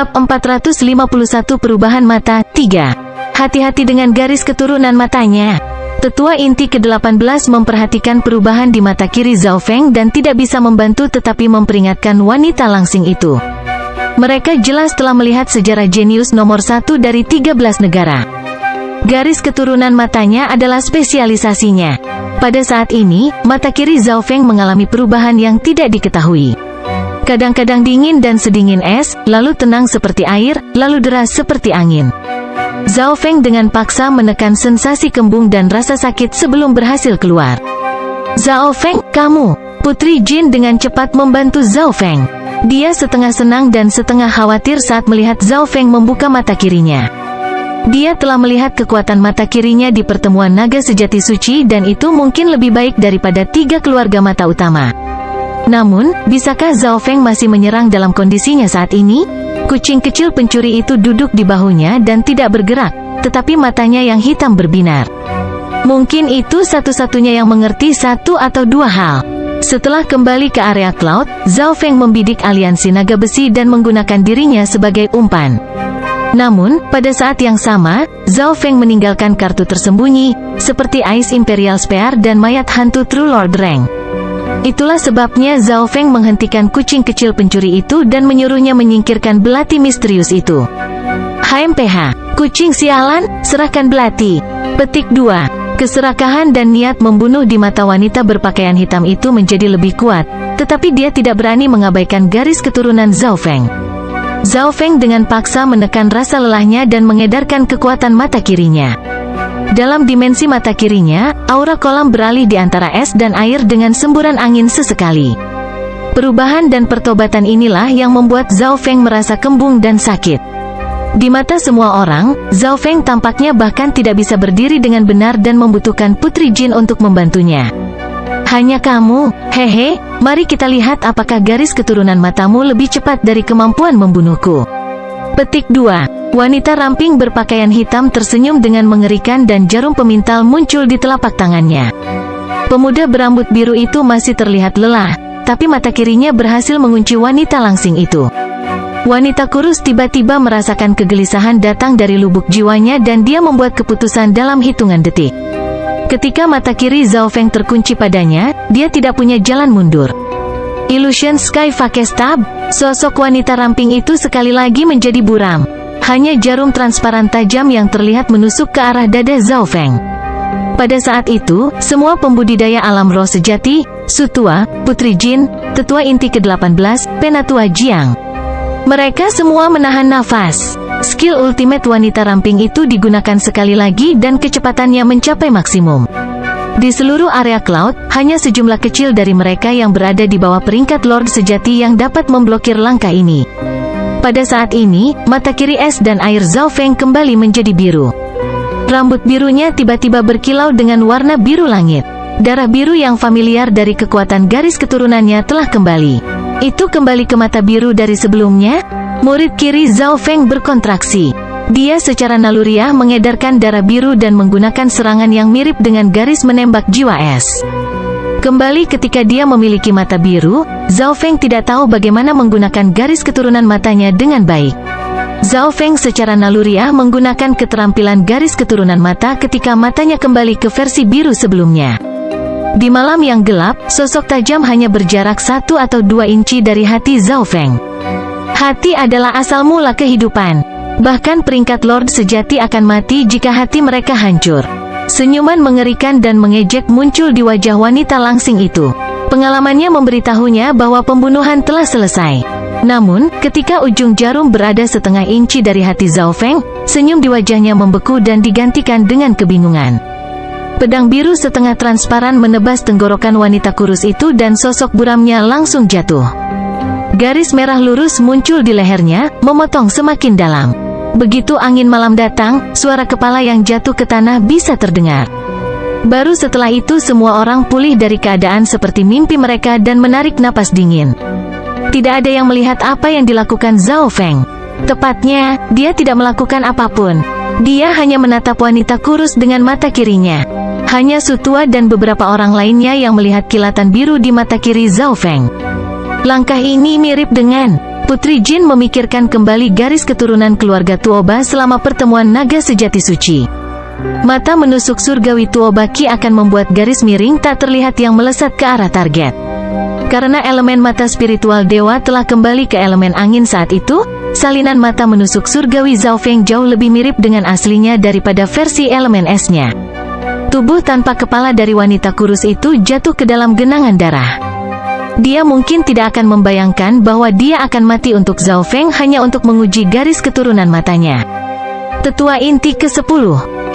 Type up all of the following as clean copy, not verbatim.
Bab 451 Perubahan Mata 3. Hati-hati dengan garis keturunan matanya. Tetua inti ke-18 memperhatikan perubahan di mata kiri Zhao Feng dan tidak bisa membantu tetapi memperingatkan wanita langsing itu. Mereka jelas telah melihat sejarah jenius nomor 1 dari 13 negara. Garis keturunan matanya adalah spesialisasinya. Pada saat ini, mata kiri Zhao Feng mengalami perubahan yang tidak diketahui. Kadang-kadang dingin dan sedingin es, lalu tenang seperti air, lalu deras seperti angin. Zhao Feng dengan paksa menekan sensasi kembung dan rasa sakit sebelum berhasil keluar. Zhao Feng, kamu! Putri Jin dengan cepat membantu Zhao Feng. Dia setengah senang dan setengah khawatir saat melihat Zhao Feng membuka mata kirinya. Dia telah melihat kekuatan mata kirinya di pertemuan naga sejati suci dan itu mungkin lebih baik daripada 3 keluarga mata utama. Namun, bisakah Zhao Feng masih menyerang dalam kondisinya saat ini? Kucing kecil pencuri itu duduk di bahunya dan tidak bergerak, tetapi matanya yang hitam berbinar. Mungkin itu satu-satunya yang mengerti satu atau dua hal. Setelah kembali ke area cloud, Zhao Feng membidik aliansi naga besi dan menggunakan dirinya sebagai umpan. Namun, pada saat yang sama, Zhao Feng meninggalkan kartu tersembunyi, seperti Ice Imperial Spear dan mayat hantu True Lord Reng. Itulah sebabnya Zhao Feng menghentikan kucing kecil pencuri itu dan menyuruhnya menyingkirkan belati misterius itu. HMPH, kucing sialan, serahkan belati. Petik 2. Keserakahan dan niat membunuh di mata wanita berpakaian hitam itu menjadi lebih kuat, tetapi dia tidak berani mengabaikan garis keturunan Zhao Feng. Zhao Feng dengan paksa menekan rasa lelahnya dan mengedarkan kekuatan mata kirinya. Dalam dimensi mata kirinya, aura kolam beralih di antara es dan air dengan semburan angin sesekali. Perubahan dan pertobatan inilah yang membuat Zhao Feng merasa kembung dan sakit. Di mata semua orang, Zhao Feng tampaknya bahkan tidak bisa berdiri dengan benar dan membutuhkan Putri Jin untuk membantunya. Hanya kamu, hehe, mari kita lihat apakah garis keturunan matamu lebih cepat dari kemampuan membunuhku. Petik 2. Wanita ramping berpakaian hitam tersenyum dengan mengerikan dan jarum pemintal muncul di telapak tangannya. Pemuda berambut biru itu masih terlihat lelah, tapi mata kirinya berhasil mengunci wanita langsing itu. Wanita kurus tiba-tiba merasakan kegelisahan datang dari lubuk jiwanya dan dia membuat keputusan dalam hitungan detik. Ketika mata kiri Zhao Feng terkunci padanya, dia tidak punya jalan mundur. Illusion Sky Fake Stab, sosok wanita ramping itu sekali lagi menjadi buram. Hanya jarum transparan tajam yang terlihat menusuk ke arah dada Zhao Feng. Pada saat itu, semua pembudidaya alam roh sejati, Sutua, Putri Jin, Tetua Inti ke-18, Penatua Jiang. Mereka semua menahan nafas. Skill ultimate wanita ramping itu digunakan sekali lagi dan kecepatannya mencapai maksimum. Di seluruh area cloud, hanya sejumlah kecil dari mereka yang berada di bawah peringkat Lord sejati yang dapat memblokir langkah ini. Pada saat ini, mata kiri es dan air Zhao Feng kembali menjadi biru. Rambut birunya tiba-tiba berkilau dengan warna biru langit. Darah biru yang familiar dari kekuatan garis keturunannya telah kembali. Itu kembali ke mata biru dari sebelumnya. Murid kiri Zhao Feng berkontraksi. Dia secara naluriah mengedarkan darah biru dan menggunakan serangan yang mirip dengan garis menembak jiwa es. Kembali ketika dia memiliki mata biru, Zhao Feng tidak tahu bagaimana menggunakan garis keturunan matanya dengan baik. Zhao Feng secara naluriah menggunakan keterampilan garis keturunan mata ketika matanya kembali ke versi biru sebelumnya. Di malam yang gelap, sosok tajam hanya berjarak 1 atau 2 inci dari hati Zhao Feng. Hati adalah asal mula kehidupan. Bahkan peringkat Lord sejati akan mati jika hati mereka hancur. Senyuman mengerikan dan mengejek muncul di wajah wanita langsing itu. Pengalamannya memberitahunya bahwa pembunuhan telah selesai. Namun, ketika ujung jarum berada setengah inci dari hati Zhao Feng, senyum di wajahnya membeku dan digantikan dengan kebingungan. Pedang biru setengah transparan menebas tenggorokan wanita kurus itu dan sosok buramnya langsung jatuh. Garis merah lurus muncul di lehernya, memotong semakin dalam. Begitu angin malam datang, suara kepala yang jatuh ke tanah bisa terdengar. Baru setelah itu semua orang pulih dari keadaan seperti mimpi mereka dan menarik napas dingin. Tidak ada yang melihat apa yang dilakukan Zhao Feng. Tepatnya, dia tidak melakukan apapun. Dia hanya menatap wanita kurus dengan mata kirinya. Hanya Sutua dan beberapa orang lainnya yang melihat kilatan biru di mata kiri Zhao Feng. Langkah ini mirip dengan Putri Jin memikirkan kembali garis keturunan keluarga Tuoba selama pertemuan naga sejati suci. Mata menusuk surgawi Tuoba Ki akan membuat garis miring tak terlihat yang melesat ke arah target. Karena elemen mata spiritual dewa telah kembali ke elemen angin saat itu, salinan mata menusuk surgawi Zhao Feng jauh lebih mirip dengan aslinya daripada versi elemen esnya. Tubuh tanpa kepala dari wanita kurus itu jatuh ke dalam genangan darah. Dia mungkin tidak akan membayangkan bahwa dia akan mati untuk Zhao Feng hanya untuk menguji garis keturunan matanya. Tetua inti ke-10,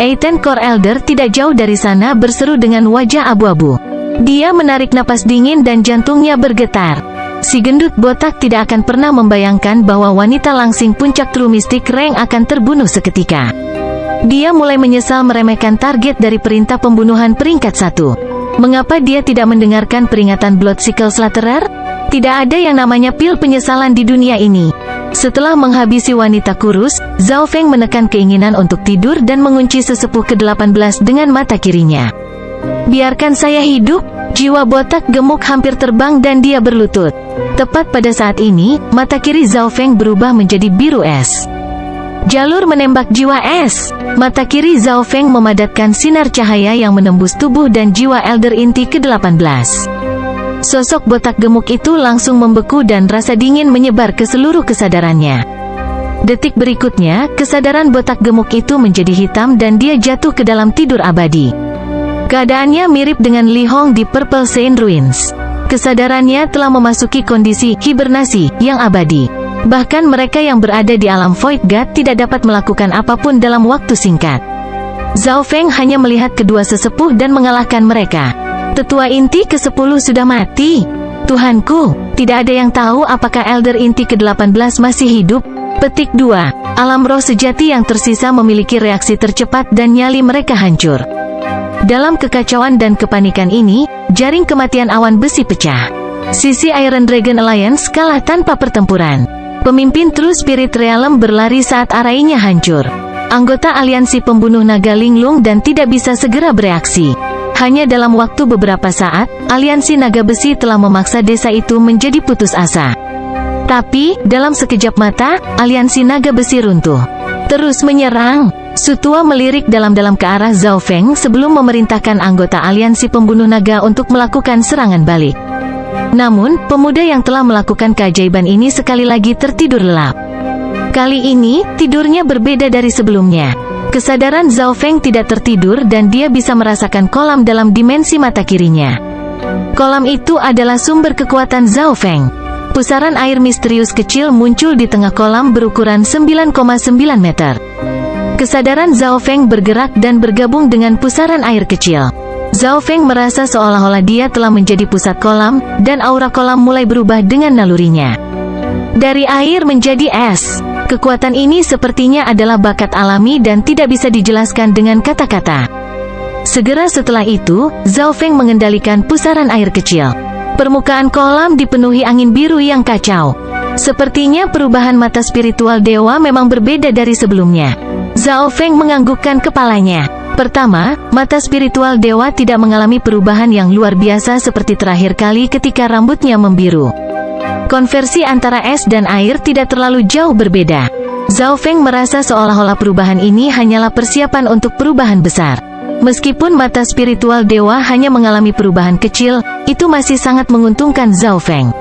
Eiten Core Elder tidak jauh dari sana berseru dengan wajah abu-abu. Dia menarik napas dingin dan jantungnya bergetar. Si gendut botak tidak akan pernah membayangkan bahwa wanita langsing puncak True Mystic Rank akan terbunuh seketika. Dia mulai menyesal meremehkan target dari perintah pembunuhan peringkat 1. Mengapa dia tidak mendengarkan peringatan Bloodsickle Slaughterer? Tidak ada yang namanya pil penyesalan di dunia ini. Setelah menghabisi wanita kurus, Zhao Feng menekan keinginan untuk tidur dan mengunci sesepuh ke-18 dengan mata kirinya. Biarkan saya hidup. Jiwa botak gemuk hampir terbang dan dia berlutut. Tepat pada saat ini, mata kiri Zhao Feng berubah menjadi biru es. Jalur menembak jiwa es. Mata kiri Zhao Feng memadatkan sinar cahaya yang menembus tubuh dan jiwa Elder inti ke-18. Sosok botak gemuk itu langsung membeku dan rasa dingin menyebar ke seluruh kesadarannya. Detik berikutnya, kesadaran botak gemuk itu menjadi hitam dan dia jatuh ke dalam tidur abadi. Keadaannya mirip dengan Li Hong di Purple Saint Ruins. Kesadarannya telah memasuki kondisi hibernasi yang abadi. Bahkan mereka yang berada di alam Void God tidak dapat melakukan apapun dalam waktu singkat. Zhao Feng hanya melihat kedua sesepuh dan mengalahkan mereka. Tetua inti ke-10 sudah mati. Tuhanku, tidak ada yang tahu apakah Elder inti ke-18 masih hidup. Petik 2. Alam roh sejati yang tersisa memiliki reaksi tercepat dan nyali mereka hancur. Dalam kekacauan dan kepanikan ini, jaring kematian awan besi pecah. Sisi Iron Dragon Alliance kalah tanpa pertempuran. Pemimpin True Spirit Realm berlari saat arainya hancur. Anggota aliansi pembunuh naga linglung dan tidak bisa segera bereaksi. Hanya dalam waktu beberapa saat, aliansi naga besi telah memaksa desa itu menjadi putus asa. Tapi, dalam sekejap mata, aliansi naga besi runtuh. Terus menyerang. Sutua melirik dalam-dalam ke arah Zhao Feng sebelum memerintahkan anggota aliansi pembunuh naga untuk melakukan serangan balik. Namun, pemuda yang telah melakukan keajaiban ini sekali lagi tertidur lelap. Kali ini, tidurnya berbeda dari sebelumnya. Kesadaran Zhao Feng tidak tertidur dan dia bisa merasakan kolam dalam dimensi mata kirinya. Kolam itu adalah sumber kekuatan Zhao Feng. Pusaran air misterius kecil muncul di tengah kolam berukuran 9,9 meter. Kesadaran Zhao Feng bergerak dan bergabung dengan pusaran air kecil. Zhao Feng merasa seolah-olah dia telah menjadi pusat kolam, dan aura kolam mulai berubah dengan nalurinya. Dari air menjadi es. Kekuatan ini sepertinya adalah bakat alami dan tidak bisa dijelaskan dengan kata-kata. Segera setelah itu, Zhao Feng mengendalikan pusaran air kecil. Permukaan kolam dipenuhi angin biru yang kacau. Sepertinya perubahan mata spiritual dewa memang berbeda dari sebelumnya. Zhao Feng menganggukkan kepalanya. Pertama, mata spiritual dewa tidak mengalami perubahan yang luar biasa seperti terakhir kali ketika rambutnya membiru. Konversi antara es dan air tidak terlalu jauh berbeda. Zhao Feng merasa seolah-olah perubahan ini hanyalah persiapan untuk perubahan besar. Meskipun mata spiritual dewa hanya mengalami perubahan kecil, itu masih sangat menguntungkan Zhao Feng.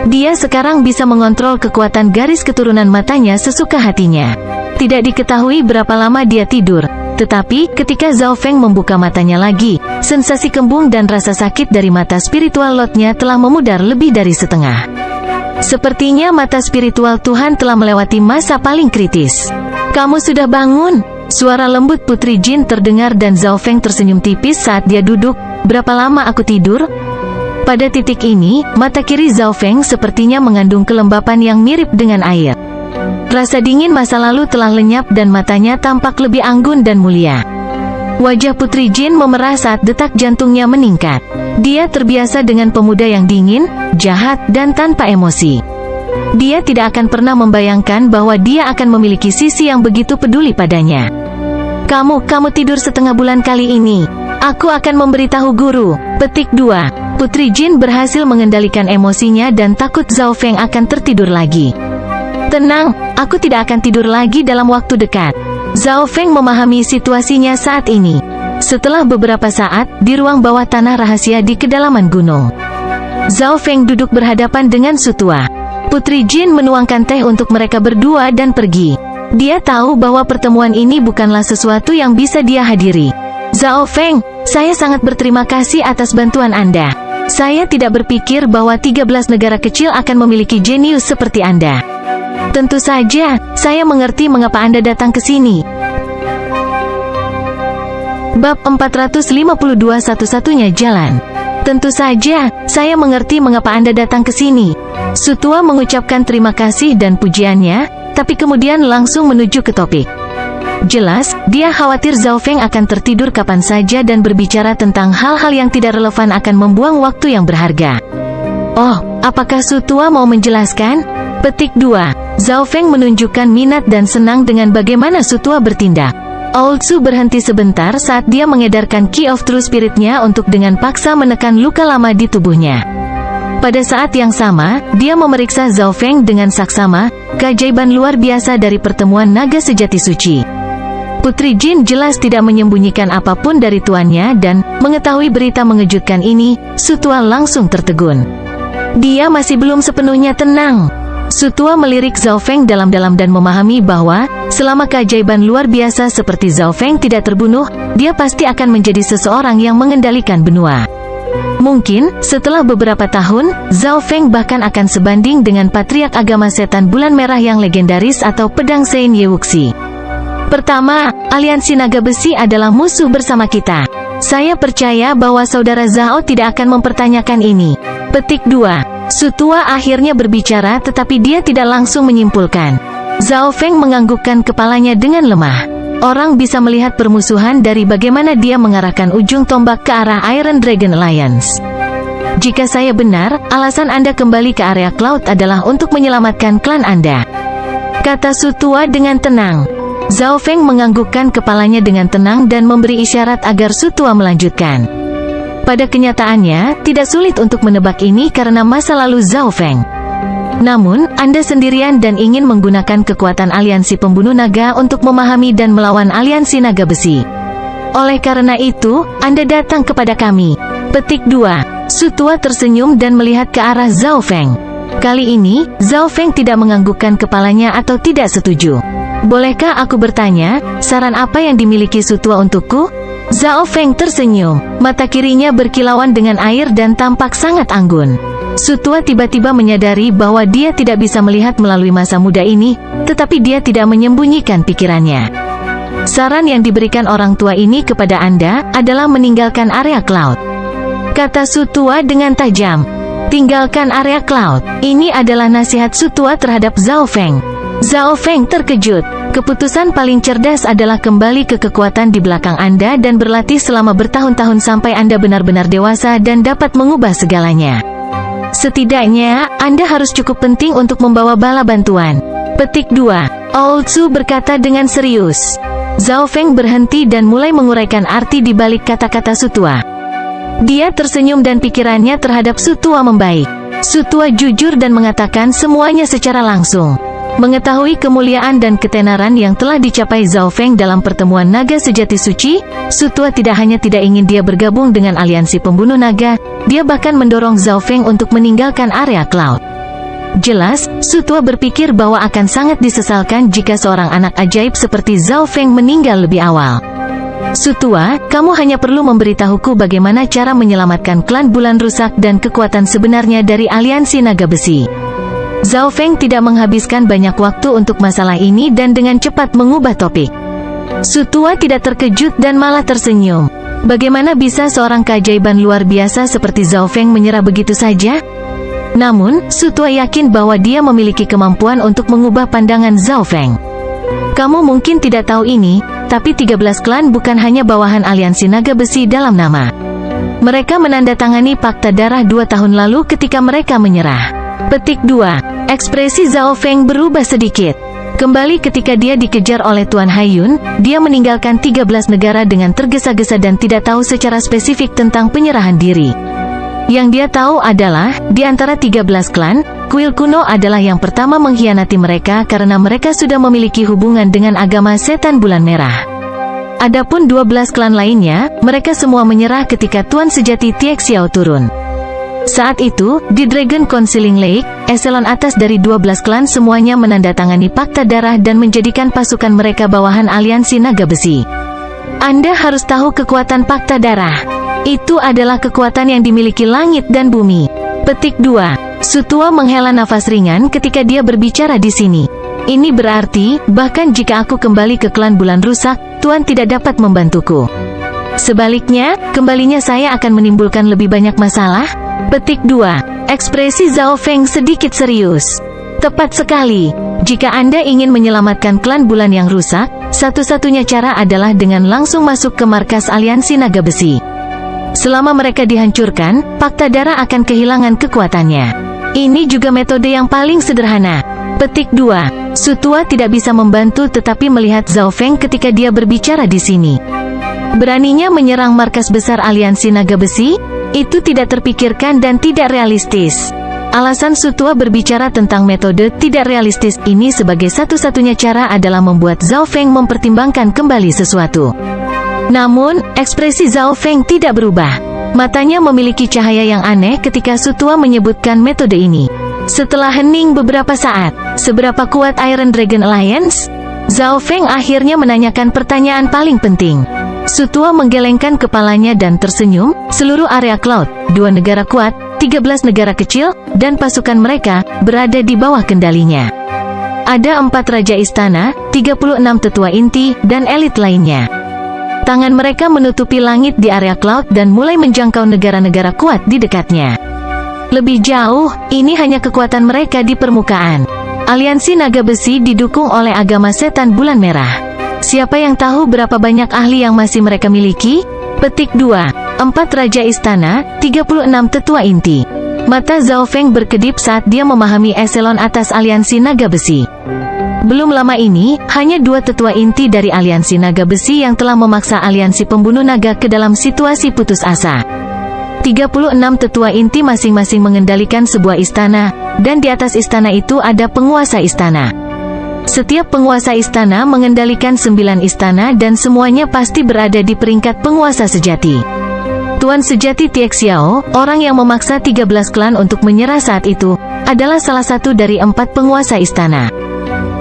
Dia sekarang bisa mengontrol kekuatan garis keturunan matanya sesuka hatinya. Tidak diketahui berapa lama dia tidur, tetapi ketika Zhao Feng membuka matanya lagi, sensasi kembung dan rasa sakit dari mata spiritual lotnya telah memudar lebih dari setengah. Sepertinya mata spiritual Tuhan telah melewati masa paling kritis. Kamu sudah bangun? Suara lembut Putri Jin terdengar dan Zhao Feng tersenyum tipis saat dia duduk. Berapa lama aku tidur? Pada titik ini, mata kiri Zhao Feng sepertinya mengandung kelembapan yang mirip dengan air. Rasa dingin masa lalu telah lenyap dan matanya tampak lebih anggun dan mulia. Wajah Putri Jin memerah saat detak jantungnya meningkat. Dia terbiasa dengan pemuda yang dingin, jahat, dan tanpa emosi. Dia tidak akan pernah membayangkan bahwa dia akan memiliki sisi yang begitu peduli padanya. Kamu tidur setengah bulan kali ini. Aku akan memberitahu guru. Petik 2. Putri Jin berhasil mengendalikan emosinya dan takut Zhao Feng akan tertidur lagi. Tenang, aku tidak akan tidur lagi dalam waktu dekat. Zhao Feng memahami situasinya saat ini. Setelah beberapa saat, di ruang bawah tanah rahasia di kedalaman gunung, Zhao Feng duduk berhadapan dengan Sutua. Putri Jin menuangkan teh untuk mereka berdua dan pergi. Dia tahu bahwa pertemuan ini bukanlah sesuatu yang bisa dia hadiri. Zhao Feng, saya sangat berterima kasih atas bantuan Anda. Saya tidak berpikir bahwa 13 negara kecil akan memiliki jenius seperti Anda. Tentu saja, saya mengerti mengapa Anda datang ke sini. Bab 452 Satu-satunya Jalan. Tentu saja, saya mengerti mengapa Anda datang ke sini. Sutua mengucapkan terima kasih dan pujiannya, tapi kemudian langsung menuju ke topik. Jelas, dia khawatir Zhao Feng akan tertidur kapan saja dan berbicara tentang hal-hal yang tidak relevan akan membuang waktu yang berharga. Oh, apakah Sutua mau menjelaskan? Petik 2. Zhao Feng menunjukkan minat dan senang dengan bagaimana Sutua bertindak. Old-Su berhenti sebentar saat dia mengedarkan Key of True Spirit-nya untuk dengan paksa menekan luka lama di tubuhnya. Pada saat yang sama, dia memeriksa Zhao Feng dengan saksama, keajaiban luar biasa dari pertemuan naga sejati suci. Putri Jin jelas tidak menyembunyikan apapun dari tuannya dan, mengetahui berita mengejutkan ini, Sutua langsung tertegun. Dia masih belum sepenuhnya tenang. Sutua melirik Zhao Feng dalam-dalam dan memahami bahwa, selama keajaiban luar biasa seperti Zhao Feng tidak terbunuh, dia pasti akan menjadi seseorang yang mengendalikan benua. Mungkin, setelah beberapa tahun, Zhao Feng bahkan akan sebanding dengan patriark agama setan bulan merah yang legendaris atau pedang Sein Ye Wuxi. Pertama, aliansi naga besi adalah musuh bersama kita. Saya percaya bahwa saudara Zhao tidak akan mempertanyakan ini. Petik 2. Sutua akhirnya berbicara tetapi dia tidak langsung menyimpulkan. Zhao Feng menganggukkan kepalanya dengan lemah. Orang bisa melihat permusuhan dari bagaimana dia mengarahkan ujung tombak ke arah Iron Dragon Alliance. Jika saya benar, alasan Anda kembali ke area Cloud adalah untuk menyelamatkan klan Anda, kata Sutua dengan tenang. Zhao Feng menganggukkan kepalanya dengan tenang dan memberi isyarat agar Sutua melanjutkan. Pada kenyataannya, tidak sulit untuk menebak ini karena masa lalu Zhao Feng. Namun, Anda sendirian dan ingin menggunakan kekuatan aliansi pembunuh naga untuk memahami dan melawan aliansi naga besi. Oleh karena itu, Anda datang kepada kami. Petik 2. Sutua tersenyum dan melihat ke arah Zhao Feng. Kali ini, Zhao Feng tidak menganggukkan kepalanya atau tidak setuju. Bolehkah aku bertanya, saran apa yang dimiliki Sutua untukku? Zhao Feng tersenyum, mata kirinya berkilauan dengan air dan tampak sangat anggun. Sutua tiba-tiba menyadari bahwa dia tidak bisa melihat melalui masa muda ini, tetapi dia tidak menyembunyikan pikirannya. Saran yang diberikan orang tua ini kepada Anda adalah meninggalkan area Cloud, kata Sutua dengan tajam. Tinggalkan area Cloud. Ini adalah nasihat Sutua terhadap Zhao Feng. Zhao Feng terkejut. Keputusan paling cerdas adalah kembali ke kekuatan di belakang Anda dan berlatih selama bertahun-tahun sampai Anda benar-benar dewasa dan dapat mengubah segalanya. Setidaknya, Anda harus cukup penting untuk membawa bala bantuan. Petik 2. Old-Su berkata dengan serius. Zhao Feng berhenti dan mulai menguraikan arti di balik kata-kata Sutua. Dia tersenyum dan pikirannya terhadap Sutua membaik. Sutua jujur dan mengatakan semuanya secara langsung. Mengetahui kemuliaan dan ketenaran yang telah dicapai Zhao Feng dalam pertemuan naga sejati suci, Sutua tidak hanya tidak ingin dia bergabung dengan aliansi pembunuh naga, dia bahkan mendorong Zhao Feng untuk meninggalkan area Cloud. Jelas, Sutua berpikir bahwa akan sangat disesalkan jika seorang anak ajaib seperti Zhao Feng meninggal lebih awal. Sutua, kamu hanya perlu memberitahuku bagaimana cara menyelamatkan klan bulan rusak dan kekuatan sebenarnya dari aliansi naga besi. Zhao Feng tidak menghabiskan banyak waktu untuk masalah ini dan dengan cepat mengubah topik. Sutua tidak terkejut dan malah tersenyum. Bagaimana bisa seorang keajaiban luar biasa seperti Zhao Feng menyerah begitu saja? Namun, Sutua yakin bahwa dia memiliki kemampuan untuk mengubah pandangan Zhao Feng. Kamu mungkin tidak tahu ini, tapi 13 klan bukan hanya bawahan aliansi naga besi dalam nama. Mereka menandatangani Pakta Darah 2 tahun lalu ketika mereka menyerah. Petik 2. Ekspresi Zhao Feng berubah sedikit. Kembali ketika dia dikejar oleh Tuan Haiyun, dia meninggalkan 13 negara dengan tergesa-gesa dan tidak tahu secara spesifik tentang penyerahan diri. Yang dia tahu adalah, di antara 13 klan, kuil kuno adalah yang pertama mengkhianati mereka karena mereka sudah memiliki hubungan dengan agama setan bulan merah. Adapun 12 klan lainnya, mereka semua menyerah ketika Tuan Sejati Tiek Xiao turun. Saat itu, di Dragon Concealing Lake, eselon atas dari 12 klan semuanya menandatangani Fakta Darah dan menjadikan pasukan mereka bawahan aliansi naga besi. Anda harus tahu kekuatan Fakta Darah. Itu adalah kekuatan yang dimiliki langit dan bumi. Petik 2. Sutua menghela nafas ringan ketika dia berbicara di sini. Ini berarti, bahkan jika aku kembali ke klan bulan rusak, Tuan tidak dapat membantuku. Sebaliknya, kembalinya saya akan menimbulkan lebih banyak masalah. Petik 2. Ekspresi Zhao Feng sedikit serius. Tepat sekali. Jika Anda ingin menyelamatkan klan bulan yang rusak, satu-satunya cara adalah dengan langsung masuk ke markas aliansi naga besi. Selama mereka dihancurkan, Fakta Darah akan kehilangan kekuatannya. Ini juga metode yang paling sederhana. Petik 2. Sutua tidak bisa membantu tetapi melihat Zhao Feng ketika dia berbicara di sini. Beraninya menyerang markas besar aliansi naga besi? Itu tidak terpikirkan dan tidak realistis. Alasan Sutua berbicara tentang metode tidak realistis ini sebagai satu-satunya cara adalah membuat Zhao Feng mempertimbangkan kembali sesuatu. Namun, ekspresi Zhao Feng tidak berubah. Matanya memiliki cahaya yang aneh ketika Sutua menyebutkan metode ini. Setelah hening beberapa saat, seberapa kuat Iron Dragon Alliance? Zhao Feng akhirnya menanyakan pertanyaan paling penting. Sutua menggelengkan kepalanya dan tersenyum. Seluruh area Cloud, 2 negara kuat, 13 negara kecil, dan pasukan mereka, berada di bawah kendalinya. Ada 4 Raja Istana, 36 tetua inti, dan elit lainnya. Tangan mereka menutupi langit di area Cloud dan mulai menjangkau negara-negara kuat di dekatnya. Lebih jauh, ini hanya kekuatan mereka di permukaan. Aliansi naga besi didukung oleh agama setan bulan merah. Siapa yang tahu berapa banyak ahli yang masih mereka miliki? Petik 2. 4 Raja Istana, 36 tetua inti. Mata Zhao Feng berkedip saat dia memahami eselon atas aliansi naga besi. Belum lama ini, hanya 2 tetua inti dari aliansi naga besi yang telah memaksa aliansi pembunuh naga ke dalam situasi putus asa. 36 tetua inti masing-masing mengendalikan sebuah istana, dan di atas istana itu ada penguasa istana. Setiap penguasa istana mengendalikan 9 istana dan semuanya pasti berada di peringkat penguasa sejati. Tuan Sejati Tiek Xiao, orang yang memaksa 13 klan untuk menyerah saat itu, adalah salah satu dari 4 penguasa istana.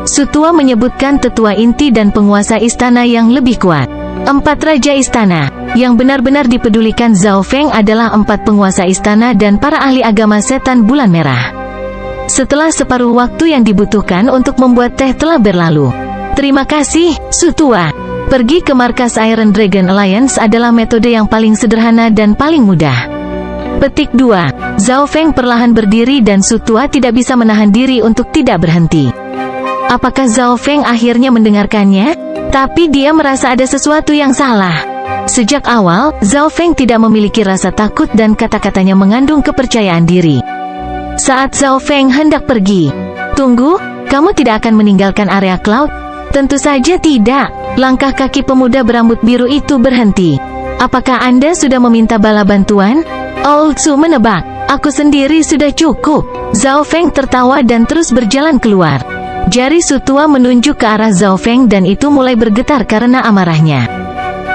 Sutua menyebutkan tetua inti dan penguasa istana yang lebih kuat. 4 Raja Istana. Yang benar-benar dipedulikan Zhao Feng adalah 4 penguasa istana dan para ahli agama setan bulan merah. Setelah separuh waktu yang dibutuhkan untuk membuat teh telah berlalu. Terima kasih, Sutua. Pergi ke markas Iron Dragon Alliance adalah metode yang paling sederhana dan paling mudah. Petik 2. Zhao Feng perlahan berdiri dan Sutua tidak bisa menahan diri untuk tidak berhenti. Apakah Zhao Feng akhirnya mendengarkannya? Tapi dia merasa ada sesuatu yang salah. Sejak awal, Zhao Feng tidak memiliki rasa takut dan kata-katanya mengandung kepercayaan diri. Saat Zhao Feng hendak pergi, "Tunggu, kamu tidak akan meninggalkan area Cloud?" "Tentu saja tidak." Langkah kaki pemuda berambut biru itu berhenti. "Apakah Anda sudah meminta bala bantuan?" Old Su menebak, "Aku sendiri sudah cukup." Zhao Feng tertawa dan terus berjalan keluar. Jari Sutua menunjuk ke arah Zhao Feng dan itu mulai bergetar karena amarahnya.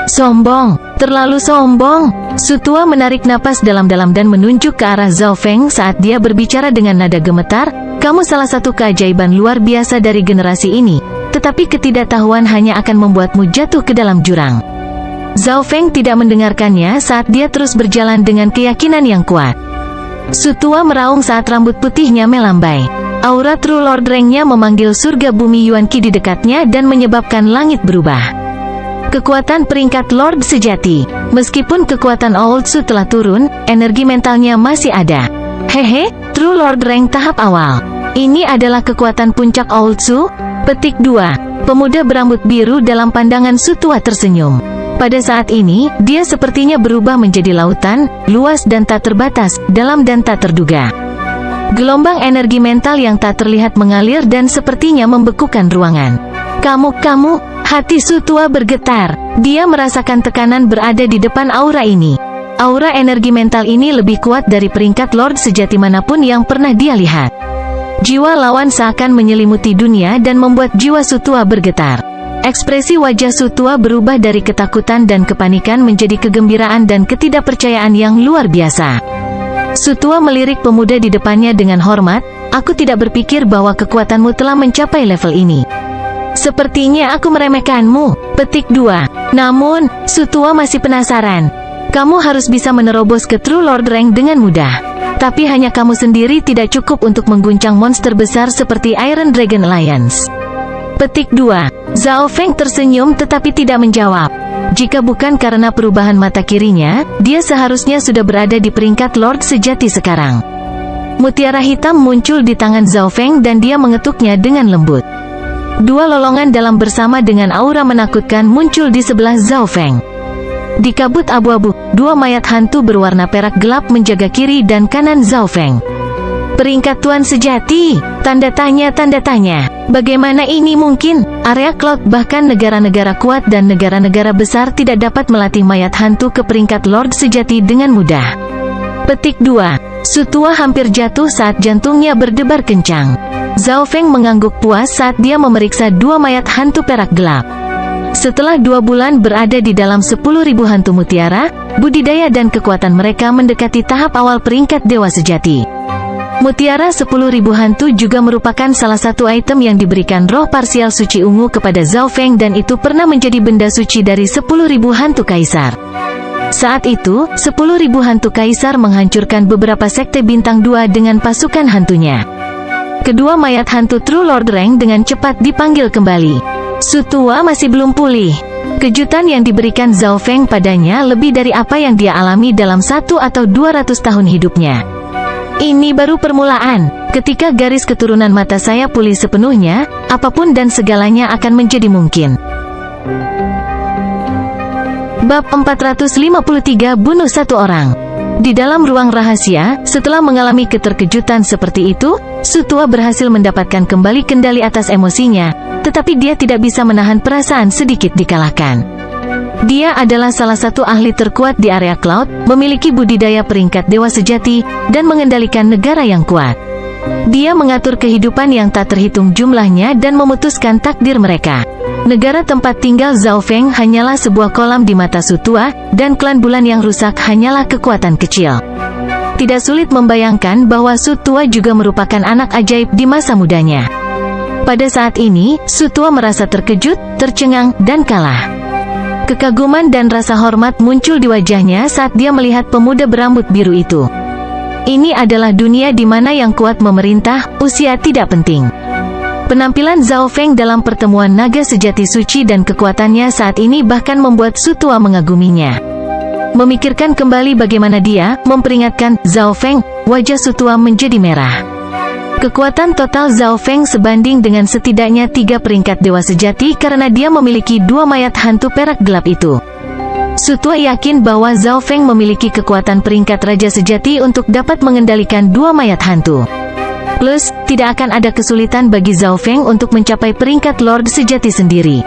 "Sombong, terlalu sombong." Sutua menarik napas dalam-dalam dan menunjuk ke arah Zhao Feng saat dia berbicara dengan nada gemetar. "Kamu salah satu keajaiban luar biasa dari generasi ini, tetapi ketidaktahuan hanya akan membuatmu jatuh ke dalam jurang." Zhao Feng tidak mendengarkannya saat dia terus berjalan dengan keyakinan yang kuat. Sutua meraung saat rambut putihnya melambai. Aura True Lord Reng-nya memanggil surga bumi Yuan Qi di dekatnya dan menyebabkan langit berubah. Kekuatan peringkat Lord sejati. Meskipun kekuatan Old Su telah turun, energi mentalnya masih ada. Hehe, True Lord Reng tahap awal. Ini adalah kekuatan puncak Old Su? Petik 2. Pemuda berambut biru dalam pandangan Sutua tersenyum. Pada saat ini, dia sepertinya berubah menjadi lautan, luas dan tak terbatas, dalam dan tak terduga. Gelombang energi mental yang tak terlihat mengalir dan sepertinya membekukan ruangan. Kamu, hati Sutua bergetar. Dia merasakan tekanan berada di depan aura ini. Aura energi mental ini lebih kuat dari peringkat Lord sejati manapun yang pernah dia lihat. Jiwa lawan seakan menyelimuti dunia dan membuat jiwa Sutua bergetar. Ekspresi wajah Sutua berubah dari ketakutan dan kepanikan menjadi kegembiraan dan ketidakpercayaan yang luar biasa. Sutua melirik pemuda di depannya dengan hormat, "Aku tidak berpikir bahwa kekuatanmu telah mencapai level ini. Sepertinya aku meremehkanmu." Petik 2. Namun, Sutua masih penasaran. "Kamu harus bisa menerobos ke True Lord Rank dengan mudah. Tapi hanya kamu sendiri tidak cukup untuk mengguncang monster besar seperti Iron Dragon Alliance." Petik 2. Zhao Feng tersenyum tetapi tidak menjawab. Jika bukan karena perubahan mata kirinya, dia seharusnya sudah berada di peringkat Lord sejati sekarang. Mutiara hitam muncul di tangan Zhao Feng dan dia mengetuknya dengan lembut. Dua lolongan dalam bersama dengan aura menakutkan muncul di sebelah Zhao Feng. Di kabut abu-abu, dua mayat hantu berwarna perak gelap menjaga kiri dan kanan Zhao Feng. Peringkat Tuan sejati? Tanda tanya. Bagaimana ini mungkin? Area Cloud bahkan negara-negara kuat dan negara-negara besar tidak dapat melatih mayat hantu ke peringkat Lord sejati dengan mudah. Petik 2. Sutua hampir jatuh saat jantungnya berdebar kencang. Zhao Feng mengangguk puas saat dia memeriksa dua mayat hantu perak gelap. Setelah 2 bulan berada di dalam 10.000 hantu mutiara, budidaya dan kekuatan mereka mendekati tahap awal peringkat dewa sejati. Mutiara 10.000 hantu juga merupakan salah satu item yang diberikan roh parsial suci ungu kepada Zhao Feng dan itu pernah menjadi benda suci dari 10.000 hantu kaisar. Saat itu, 10.000 hantu kaisar menghancurkan beberapa sekte bintang 2 dengan pasukan hantunya. Kedua mayat hantu True Lord Rank dengan cepat dipanggil kembali. Sutua masih belum pulih. Kejutan yang diberikan Zhao Feng padanya lebih dari apa yang dia alami dalam 1 atau 200 tahun hidupnya. Ini baru permulaan. Ketika garis keturunan mata saya pulih sepenuhnya, apapun dan segalanya akan menjadi mungkin. Bab 453 Bunuh satu orang. Di dalam ruang rahasia, setelah mengalami keterkejutan seperti itu, Sutua berhasil mendapatkan kembali kendali atas emosinya, tetapi dia tidak bisa menahan perasaan sedikit dikalahkan. Dia adalah salah satu ahli terkuat di area Cloud, memiliki budidaya peringkat dewa sejati, dan mengendalikan negara yang kuat. Dia mengatur kehidupan yang tak terhitung jumlahnya dan memutuskan takdir mereka. Negara tempat tinggal Zhao Feng hanyalah sebuah kolam di mata Sutua, dan klan bulan yang rusak hanyalah kekuatan kecil. Tidak sulit membayangkan bahwa Sutua juga merupakan anak ajaib di masa mudanya. Pada saat ini, Sutua merasa terkejut, tercengang, dan kalah. Kekaguman dan rasa hormat muncul di wajahnya saat dia melihat pemuda berambut biru itu. Ini adalah dunia di mana yang kuat memerintah, usia tidak penting. Penampilan Zhao Feng dalam pertemuan naga sejati suci dan kekuatannya saat ini bahkan membuat Sutua mengaguminya. Memikirkan kembali bagaimana dia memperingatkan Zhao Feng, wajah Sutua menjadi merah. Kekuatan total Zhao Feng sebanding dengan setidaknya 3 peringkat dewa sejati karena dia memiliki 2 mayat hantu perak gelap itu. Sutua yakin bahwa Zhao Feng memiliki kekuatan peringkat raja sejati untuk dapat mengendalikan 2 mayat hantu. Plus, tidak akan ada kesulitan bagi Zhao Feng untuk mencapai peringkat Lord sejati sendiri.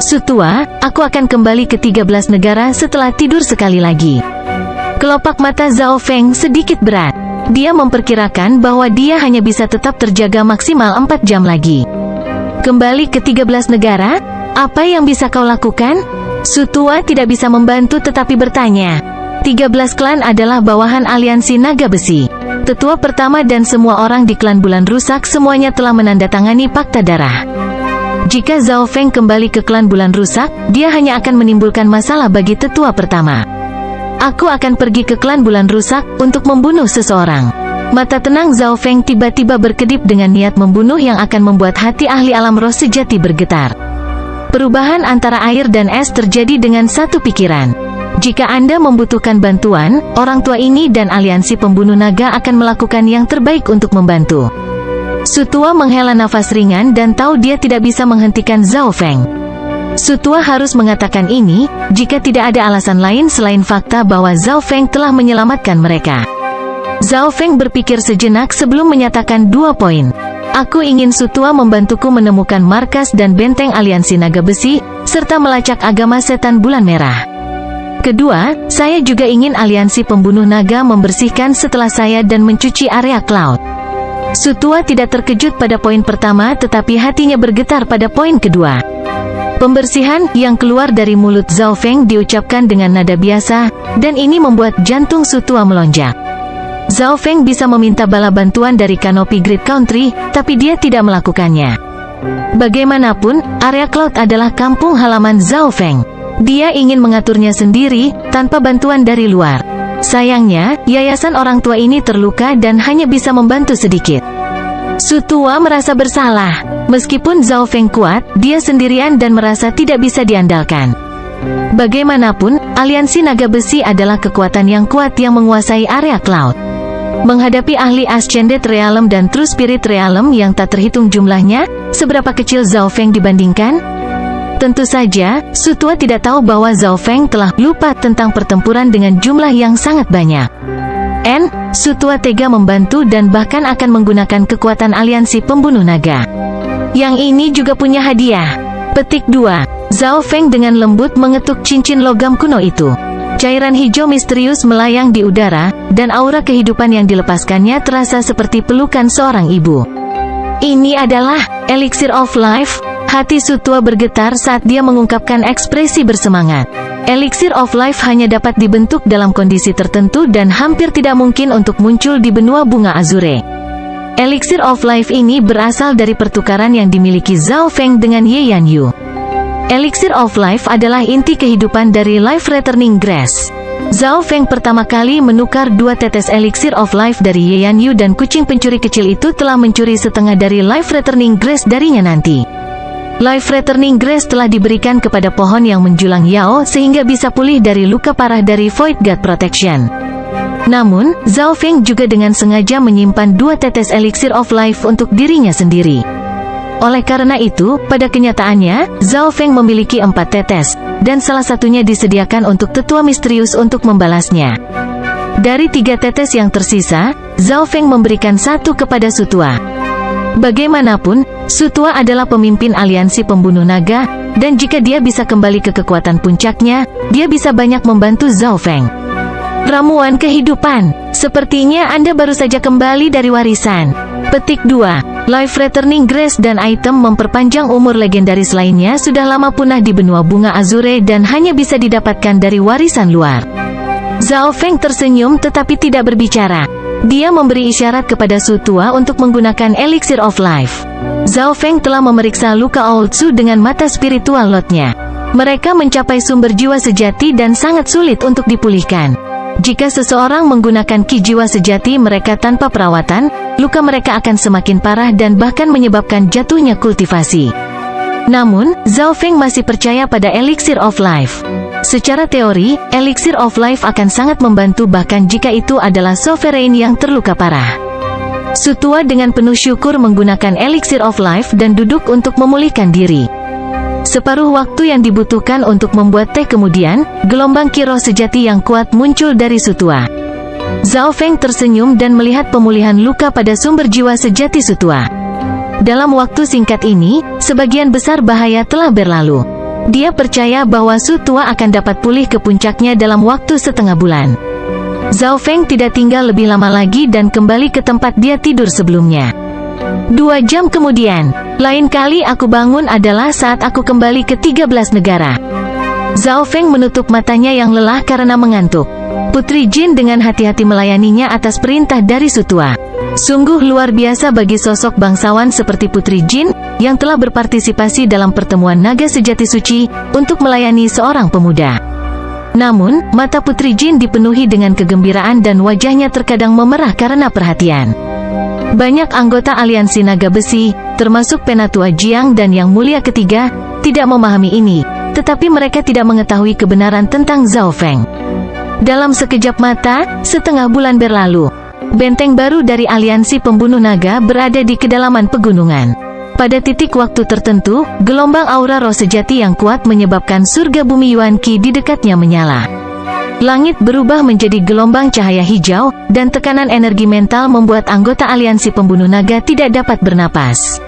Sutua, aku akan kembali ke 13 negara setelah tidur sekali lagi. Kelopak mata Zhao Feng sedikit berat. Dia memperkirakan bahwa dia hanya bisa tetap terjaga maksimal 4 jam lagi. Kembali ke 13 negara? Apa yang bisa kau lakukan? Sutua tidak bisa membantu tetapi bertanya. 13 klan adalah bawahan aliansi naga besi. Tetua pertama dan semua orang di klan bulan rusak semuanya telah menandatangani fakta darah. Jika Zhao Feng kembali ke klan bulan rusak, dia hanya akan menimbulkan masalah bagi tetua pertama. Aku akan pergi ke klan bulan rusak untuk membunuh seseorang. Mata tenang Zhao Feng tiba-tiba berkedip dengan niat membunuh yang akan membuat hati ahli alam roh sejati bergetar. Perubahan antara air dan es terjadi dengan satu pikiran. Jika Anda membutuhkan bantuan, orang tua ini dan aliansi pembunuh naga akan melakukan yang terbaik untuk membantu. Sutua menghela nafas ringan dan tahu dia tidak bisa menghentikan Zhao Feng. Sutua harus mengatakan ini, jika tidak ada alasan lain selain fakta bahwa Zhao Feng telah menyelamatkan mereka. Zhao Feng berpikir sejenak sebelum menyatakan 2 poin. Aku ingin Sutua membantuku menemukan markas dan benteng aliansi naga besi, serta melacak agama setan bulan merah. Kedua, saya juga ingin aliansi pembunuh naga membersihkan setelah saya dan mencuci area Cloud. Sutua tidak terkejut pada poin pertama tetapi hatinya bergetar pada poin kedua. Pembersihan yang keluar dari mulut Zhao Feng diucapkan dengan nada biasa, dan ini membuat jantung Sutua melonjak. Zhao Feng bisa meminta bala bantuan dari kanopi Great Country, tapi dia tidak melakukannya. Bagaimanapun, area Cloud adalah kampung halaman Zhao Feng. Dia ingin mengaturnya sendiri, tanpa bantuan dari luar. Sayangnya, yayasan orang tua ini terluka dan hanya bisa membantu sedikit. Sutua merasa bersalah. Meskipun Zhao Feng kuat, dia sendirian dan merasa tidak bisa diandalkan. Bagaimanapun, aliansi naga besi adalah kekuatan yang kuat yang menguasai area Cloud. Menghadapi ahli Ascended Realm dan True Spirit Realm yang tak terhitung jumlahnya, seberapa kecil Zhao Feng dibandingkan? Tentu saja, Sutua tidak tahu bahwa Zhao Feng telah lupa tentang pertempuran dengan jumlah yang sangat banyak. Sutua tega membantu dan bahkan akan menggunakan kekuatan aliansi pembunuh naga. Yang ini juga punya hadiah. Petik 2. Zhao Feng dengan lembut mengetuk cincin logam kuno itu. Cairan hijau misterius melayang di udara, dan aura kehidupan yang dilepaskannya terasa seperti pelukan seorang ibu. Ini adalah Elixir of Life. Hati Sutua bergetar saat dia mengungkapkan ekspresi bersemangat. Elixir of Life hanya dapat dibentuk dalam kondisi tertentu dan hampir tidak mungkin untuk muncul di benua bunga Azure. Elixir of Life ini berasal dari pertukaran yang dimiliki Zhao Feng dengan Ye Yanyu. Elixir of Life adalah inti kehidupan dari Life Returning Grass. Zhao Feng pertama kali menukar 2 tetes Elixir of Life dari Ye Yanyu dan kucing pencuri kecil itu telah mencuri setengah dari Life Returning Grass darinya nanti. Life Returning Grace telah diberikan kepada pohon yang menjulang Yao sehingga bisa pulih dari luka parah dari Void God Protection. Namun, Zhao Feng juga dengan sengaja menyimpan 2 tetes Elixir of Life untuk dirinya sendiri. Oleh karena itu, pada kenyataannya, Zhao Feng memiliki 4 tetes, dan salah satunya disediakan untuk tetua misterius untuk membalasnya. Dari 3 tetes yang tersisa, Zhao Feng memberikan 1 kepada Sutua. Bagaimanapun, Sutua adalah pemimpin aliansi pembunuh naga, dan jika dia bisa kembali ke kekuatan puncaknya, dia bisa banyak membantu Zhao Feng. Ramuan kehidupan. Sepertinya Anda baru saja kembali dari warisan. Petik 2. Life Returning Grace dan item memperpanjang umur legendaris lainnya sudah lama punah di benua bunga Azure dan hanya bisa didapatkan dari warisan luar. Zhao Feng tersenyum tetapi tidak berbicara. Dia memberi isyarat kepada Sutua untuk menggunakan Elixir of Life. Zhao Feng telah memeriksa luka Old Su dengan mata spiritual lotnya. Mereka mencapai sumber jiwa sejati dan sangat sulit untuk dipulihkan. Jika seseorang menggunakan ki jiwa sejati mereka tanpa perawatan, luka mereka akan semakin parah dan bahkan menyebabkan jatuhnya kultivasi. Namun, Zhao Feng masih percaya pada Elixir of Life. Secara teori, Elixir of Life akan sangat membantu bahkan jika itu adalah Sovereign yang terluka parah. Sutua dengan penuh syukur menggunakan Elixir of Life dan duduk untuk memulihkan diri. Separuh waktu yang dibutuhkan untuk membuat teh kemudian, gelombang ki roh sejati yang kuat muncul dari Sutua. Zhao Feng tersenyum dan melihat pemulihan luka pada sumber jiwa sejati Sutua. Dalam waktu singkat ini, sebagian besar bahaya telah berlalu. Dia percaya bahwa Sutua akan dapat pulih ke puncaknya dalam waktu setengah bulan. Zhao Feng tidak tinggal lebih lama lagi dan kembali ke tempat dia tidur sebelumnya. 2 jam kemudian, lain kali aku bangun adalah saat aku kembali ke 13 negara. Zhao Feng menutup matanya yang lelah karena mengantuk. Putri Jin dengan hati-hati melayaninya atas perintah dari Sutua. Sungguh luar biasa bagi sosok bangsawan seperti Putri Jin, yang telah berpartisipasi dalam pertemuan naga sejati suci, untuk melayani seorang pemuda. Namun, mata Putri Jin dipenuhi dengan kegembiraan dan wajahnya terkadang memerah karena perhatian. Banyak anggota aliansi naga besi, termasuk Penatua Jiang dan Yang Mulia Ketiga, tidak memahami ini, tetapi mereka tidak mengetahui kebenaran tentang Zhao Feng. Dalam sekejap mata, setengah bulan berlalu. Benteng baru dari aliansi pembunuh naga berada di kedalaman pegunungan. Pada titik waktu tertentu, gelombang aura roh sejati yang kuat menyebabkan surga bumi Yuan Qi di dekatnya menyala. Langit berubah menjadi gelombang cahaya hijau, dan tekanan energi mental membuat anggota aliansi pembunuh naga tidak dapat bernapas.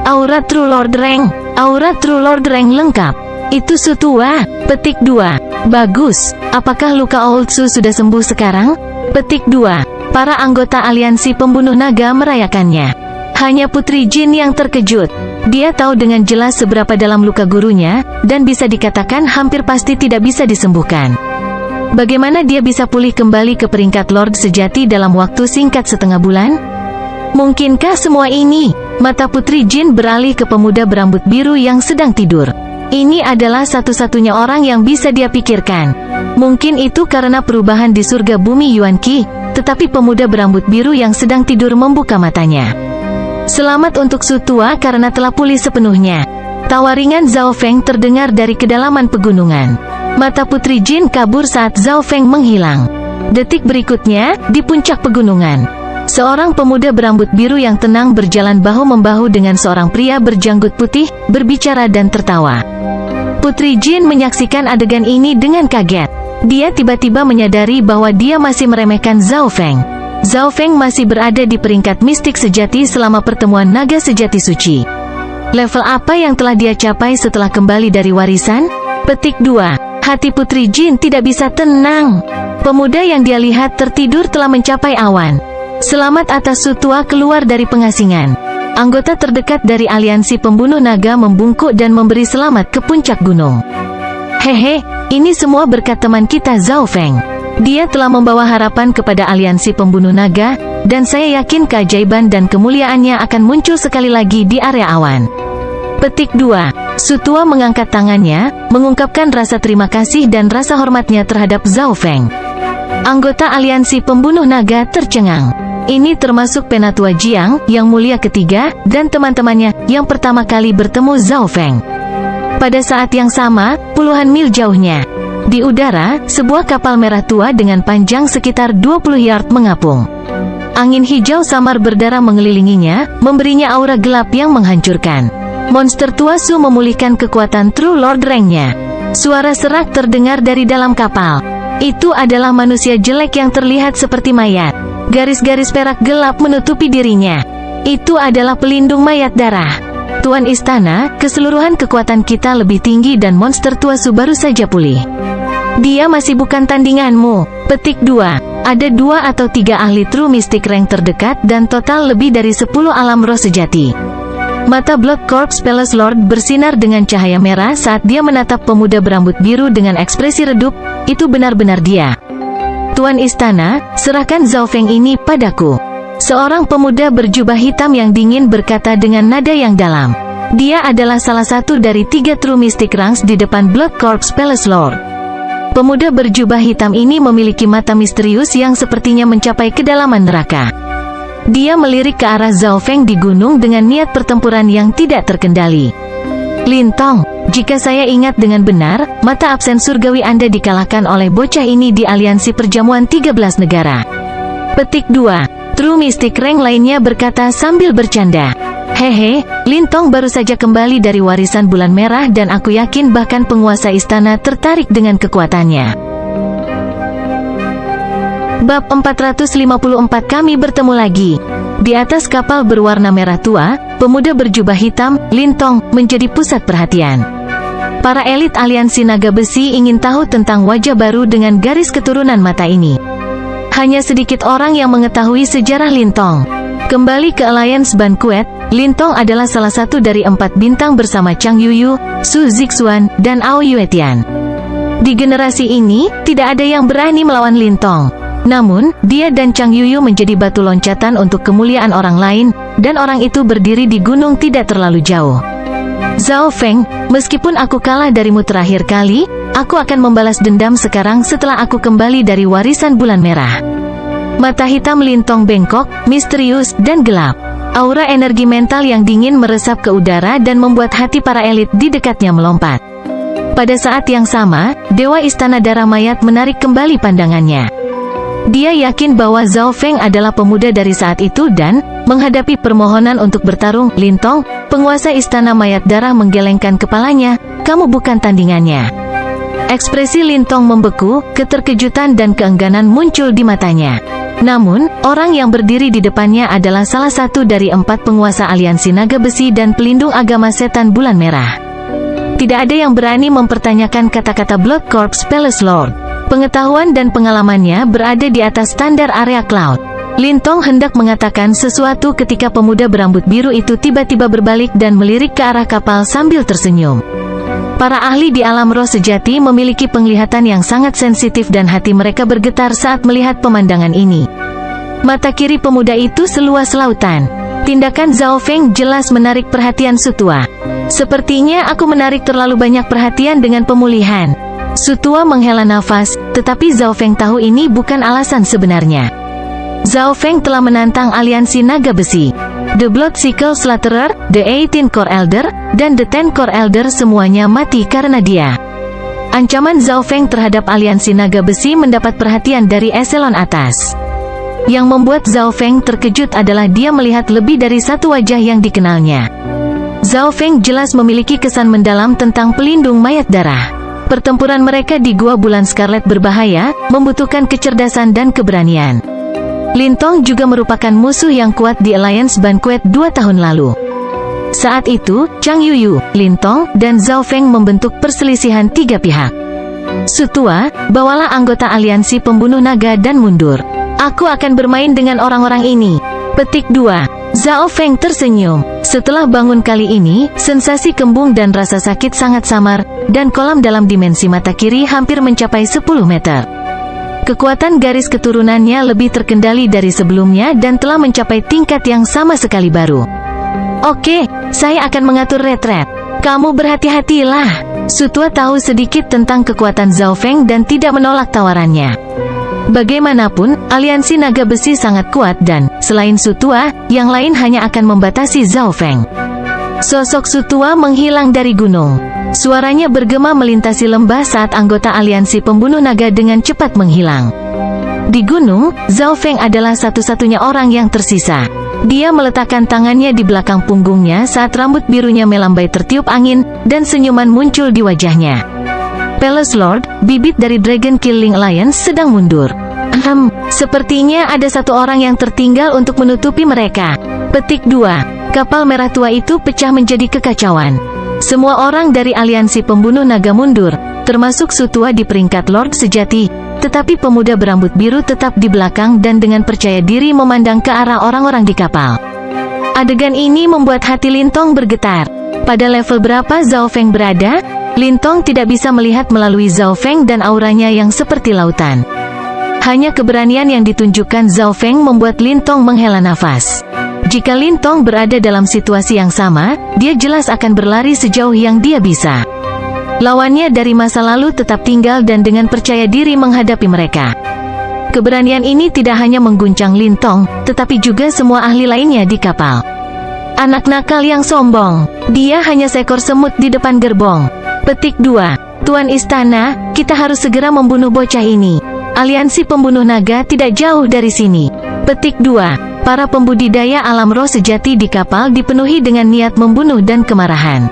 Aura True Lord Rank. Aura True Lord Rank lengkap. Itu Sutua. Petik 2. Bagus, apakah luka Oultsu sudah sembuh sekarang? Petik 2. Para anggota aliansi pembunuh naga merayakannya. Hanya Putri Jin yang terkejut. Dia tahu dengan jelas seberapa dalam luka gurunya, dan bisa dikatakan hampir pasti tidak bisa disembuhkan. Bagaimana dia bisa pulih kembali ke peringkat Lord sejati dalam waktu singkat setengah bulan? Mungkinkah semua ini? Mata Putri Jin beralih ke pemuda berambut biru yang sedang tidur. Ini adalah satu-satunya orang yang bisa dia pikirkan. Mungkin itu karena perubahan di surga bumi Yuan Qi, tetapi pemuda berambut biru yang sedang tidur membuka matanya. Selamat untuk Su Tua karena telah pulih sepenuhnya. Tawa ringan Zhao Feng terdengar dari kedalaman pegunungan. Mata Putri Jin kabur saat Zhao Feng menghilang. Detik berikutnya, di puncak pegunungan, seorang pemuda berambut biru yang tenang berjalan bahu-membahu dengan seorang pria berjanggut putih, berbicara dan tertawa. Putri Jin menyaksikan adegan ini dengan kaget. Dia tiba-tiba menyadari bahwa dia masih meremehkan Zhao Feng. Zhao Feng masih berada di peringkat mistik sejati selama pertemuan naga sejati suci. Level apa yang telah dia capai setelah kembali dari warisan? Petik 2. Hati Putri Jin tidak bisa tenang. Pemuda yang dia lihat tertidur telah mencapai awan. Selamat atas Su Tua keluar dari pengasingan. Anggota terdekat dari aliansi pembunuh naga membungkuk dan memberi selamat ke puncak gunung. Hehe, ini semua berkat teman kita Zhao Feng. Dia telah membawa harapan kepada aliansi pembunuh naga, dan saya yakin keajaiban dan kemuliaannya akan muncul sekali lagi di area awan. Petik 2. Su Tua mengangkat tangannya, mengungkapkan rasa terima kasih dan rasa hormatnya terhadap Zhao Feng. Anggota aliansi pembunuh naga tercengang. Ini termasuk Penatua Jiang, yang mulia ketiga, dan teman-temannya, yang pertama kali bertemu Zhao Feng. Pada saat yang sama, puluhan mil jauhnya, di udara, sebuah kapal merah tua dengan panjang sekitar 20 yard mengapung. Angin hijau samar berdarah mengelilinginya, memberinya aura gelap yang menghancurkan. Monster tua Su memulihkan kekuatan True Lord rank-nya. Suara serak terdengar dari dalam kapal. Itu adalah manusia jelek yang terlihat seperti mayat. Garis-garis perak gelap menutupi dirinya. Itu adalah pelindung mayat darah. Tuan Istana, keseluruhan kekuatan kita lebih tinggi dan monster tua Su baru saja pulih. Dia masih bukan tandinganmu. Petik 2. Ada 2 atau 3 ahli True Mystic rank terdekat dan total lebih dari 10 alam roh sejati. Mata Blood Corpse Palace Lord bersinar dengan cahaya merah saat dia menatap pemuda berambut biru dengan ekspresi redup. Itu benar-benar dia. Tuan Istana, serahkan Zhao Feng ini padaku. Seorang pemuda berjubah hitam yang dingin berkata dengan nada yang dalam. Dia adalah salah satu dari 3 True Mystic ranks di depan Blood Corpse Palace Lord. Pemuda berjubah hitam ini memiliki mata misterius yang sepertinya mencapai kedalaman neraka. Dia melirik ke arah Zhao Feng di gunung dengan niat pertempuran yang tidak terkendali. Lintong, jika saya ingat dengan benar, mata absen surgawi Anda dikalahkan oleh bocah ini di aliansi perjamuan 13 negara. Petik 2. True Mystic rank lainnya berkata sambil bercanda. Hehe, Lintong baru saja kembali dari warisan bulan merah dan aku yakin bahkan penguasa istana tertarik dengan kekuatannya. Bab 454 kami bertemu lagi. Di atas kapal berwarna merah tua, pemuda berjubah hitam, Lintong, menjadi pusat perhatian. Para elit aliansi naga besi ingin tahu tentang wajah baru dengan garis keturunan mata ini. Hanya sedikit orang yang mengetahui sejarah Lintong. Kembali ke Alliance Banquet, Lintong adalah salah satu dari 4 bintang bersama Chang Yuyu, Su Zixuan, dan Ao Yuetian. Di generasi ini, tidak ada yang berani melawan Lintong. Namun, dia dan Chang Yuyu menjadi batu loncatan untuk kemuliaan orang lain, dan orang itu berdiri di gunung tidak terlalu jauh. Zhao Feng, meskipun aku kalah darimu terakhir kali, aku akan membalas dendam sekarang setelah aku kembali dari warisan bulan merah. Mata hitam Lintong bengkok, misterius, dan gelap. Aura energi mental yang dingin meresap ke udara dan membuat hati para elit di dekatnya melompat. Pada saat yang sama, Dewa Istana Darah Mayat menarik kembali pandangannya. Dia yakin bahwa Zhao Feng adalah pemuda dari saat itu dan, menghadapi permohonan untuk bertarung, Lintong, penguasa Istana Mayat Darah menggelengkan kepalanya, kamu bukan tandingannya. Ekspresi Lintong membeku, keterkejutan dan keengganan muncul di matanya. Namun, orang yang berdiri di depannya adalah salah satu dari 4 penguasa aliansi naga besi dan pelindung agama setan bulan merah. Tidak ada yang berani mempertanyakan kata-kata Blood Corps Palace Lord. Pengetahuan dan pengalamannya berada di atas standar area Cloud. Lintong hendak mengatakan sesuatu ketika pemuda berambut biru itu tiba-tiba berbalik dan melirik ke arah kapal sambil tersenyum. Para ahli di alam roh sejati memiliki penglihatan yang sangat sensitif dan hati mereka bergetar saat melihat pemandangan ini. Mata kiri pemuda itu seluas lautan. Tindakan Zhao Feng jelas menarik perhatian Sutua. Sepertinya aku menarik terlalu banyak perhatian dengan pemulihan. Sutua menghela nafas, tetapi Zhao Feng tahu ini bukan alasan sebenarnya. Zhao Feng telah menantang aliansi naga besi. The Bloodsickle Slaughterer, The 18 Core Elder, dan The 10 Core Elder semuanya mati karena dia. Ancaman Zhao Feng terhadap aliansi naga besi mendapat perhatian dari eselon atas. Yang membuat Zhao Feng terkejut adalah dia melihat lebih dari satu wajah yang dikenalnya. Zhao Feng jelas memiliki kesan mendalam tentang pelindung mayat darah. Pertempuran mereka di Gua Bulan Scarlet berbahaya, membutuhkan kecerdasan dan keberanian. Lintong juga merupakan musuh yang kuat di Alliance Banquet 2 tahun lalu. Saat itu, Chang Yuyu, Lintong, dan Zhao Feng membentuk perselisihan 3 pihak. Sutua, bawalah anggota aliansi pembunuh naga dan mundur. Aku akan bermain dengan orang-orang ini. Petik 2. Zhao Feng tersenyum. Setelah bangun kali ini, sensasi kembung dan rasa sakit sangat samar, dan kolam dalam dimensi mata kiri hampir mencapai 10 meter. Kekuatan garis keturunannya lebih terkendali dari sebelumnya dan telah mencapai tingkat yang sama sekali baru. Oke, saya akan mengatur retret. Kamu berhati-hatilah. Sutua tahu sedikit tentang kekuatan Zhao Feng dan tidak menolak tawarannya. Bagaimanapun, aliansi naga besi sangat kuat dan, selain Sutua, yang lain hanya akan membatasi Zhao Feng. Sosok Sutua menghilang dari gunung. Suaranya bergema melintasi lembah saat anggota aliansi pembunuh naga dengan cepat menghilang. Di gunung, Zhao Feng adalah satu-satunya orang yang tersisa. Dia meletakkan tangannya di belakang punggungnya saat rambut birunya melambai tertiup angin, dan senyuman muncul di wajahnya. Palace Lord, bibit dari Dragon Killing Alliance sedang mundur. Sepertinya ada satu orang yang tertinggal untuk menutupi mereka. Petik 2. Kapal merah tua itu pecah menjadi kekacauan. Semua orang dari aliansi pembunuh naga mundur, termasuk Sutua di peringkat Lord sejati, tetapi pemuda berambut biru tetap di belakang dan dengan percaya diri memandang ke arah orang-orang di kapal. Adegan ini membuat hati Lintong bergetar. Pada level berapa Zhao Feng berada? Lintong tidak bisa melihat melalui Zhao Feng dan auranya yang seperti lautan. Hanya keberanian yang ditunjukkan Zhao Feng membuat Lintong menghela nafas. Jika Lintong berada dalam situasi yang sama, dia jelas akan berlari sejauh yang dia bisa. Lawannya dari masa lalu tetap tinggal dan dengan percaya diri menghadapi mereka. Keberanian ini tidak hanya mengguncang Lintong, tetapi juga semua ahli lainnya di kapal. Anak nakal yang sombong. Dia hanya seekor semut di depan gerbong. Petik 2. Tuan Istana, kita harus segera membunuh bocah ini. Aliansi pembunuh naga tidak jauh dari sini. Petik 2. Para pembudidaya alam roh sejati di kapal dipenuhi dengan niat membunuh dan kemarahan.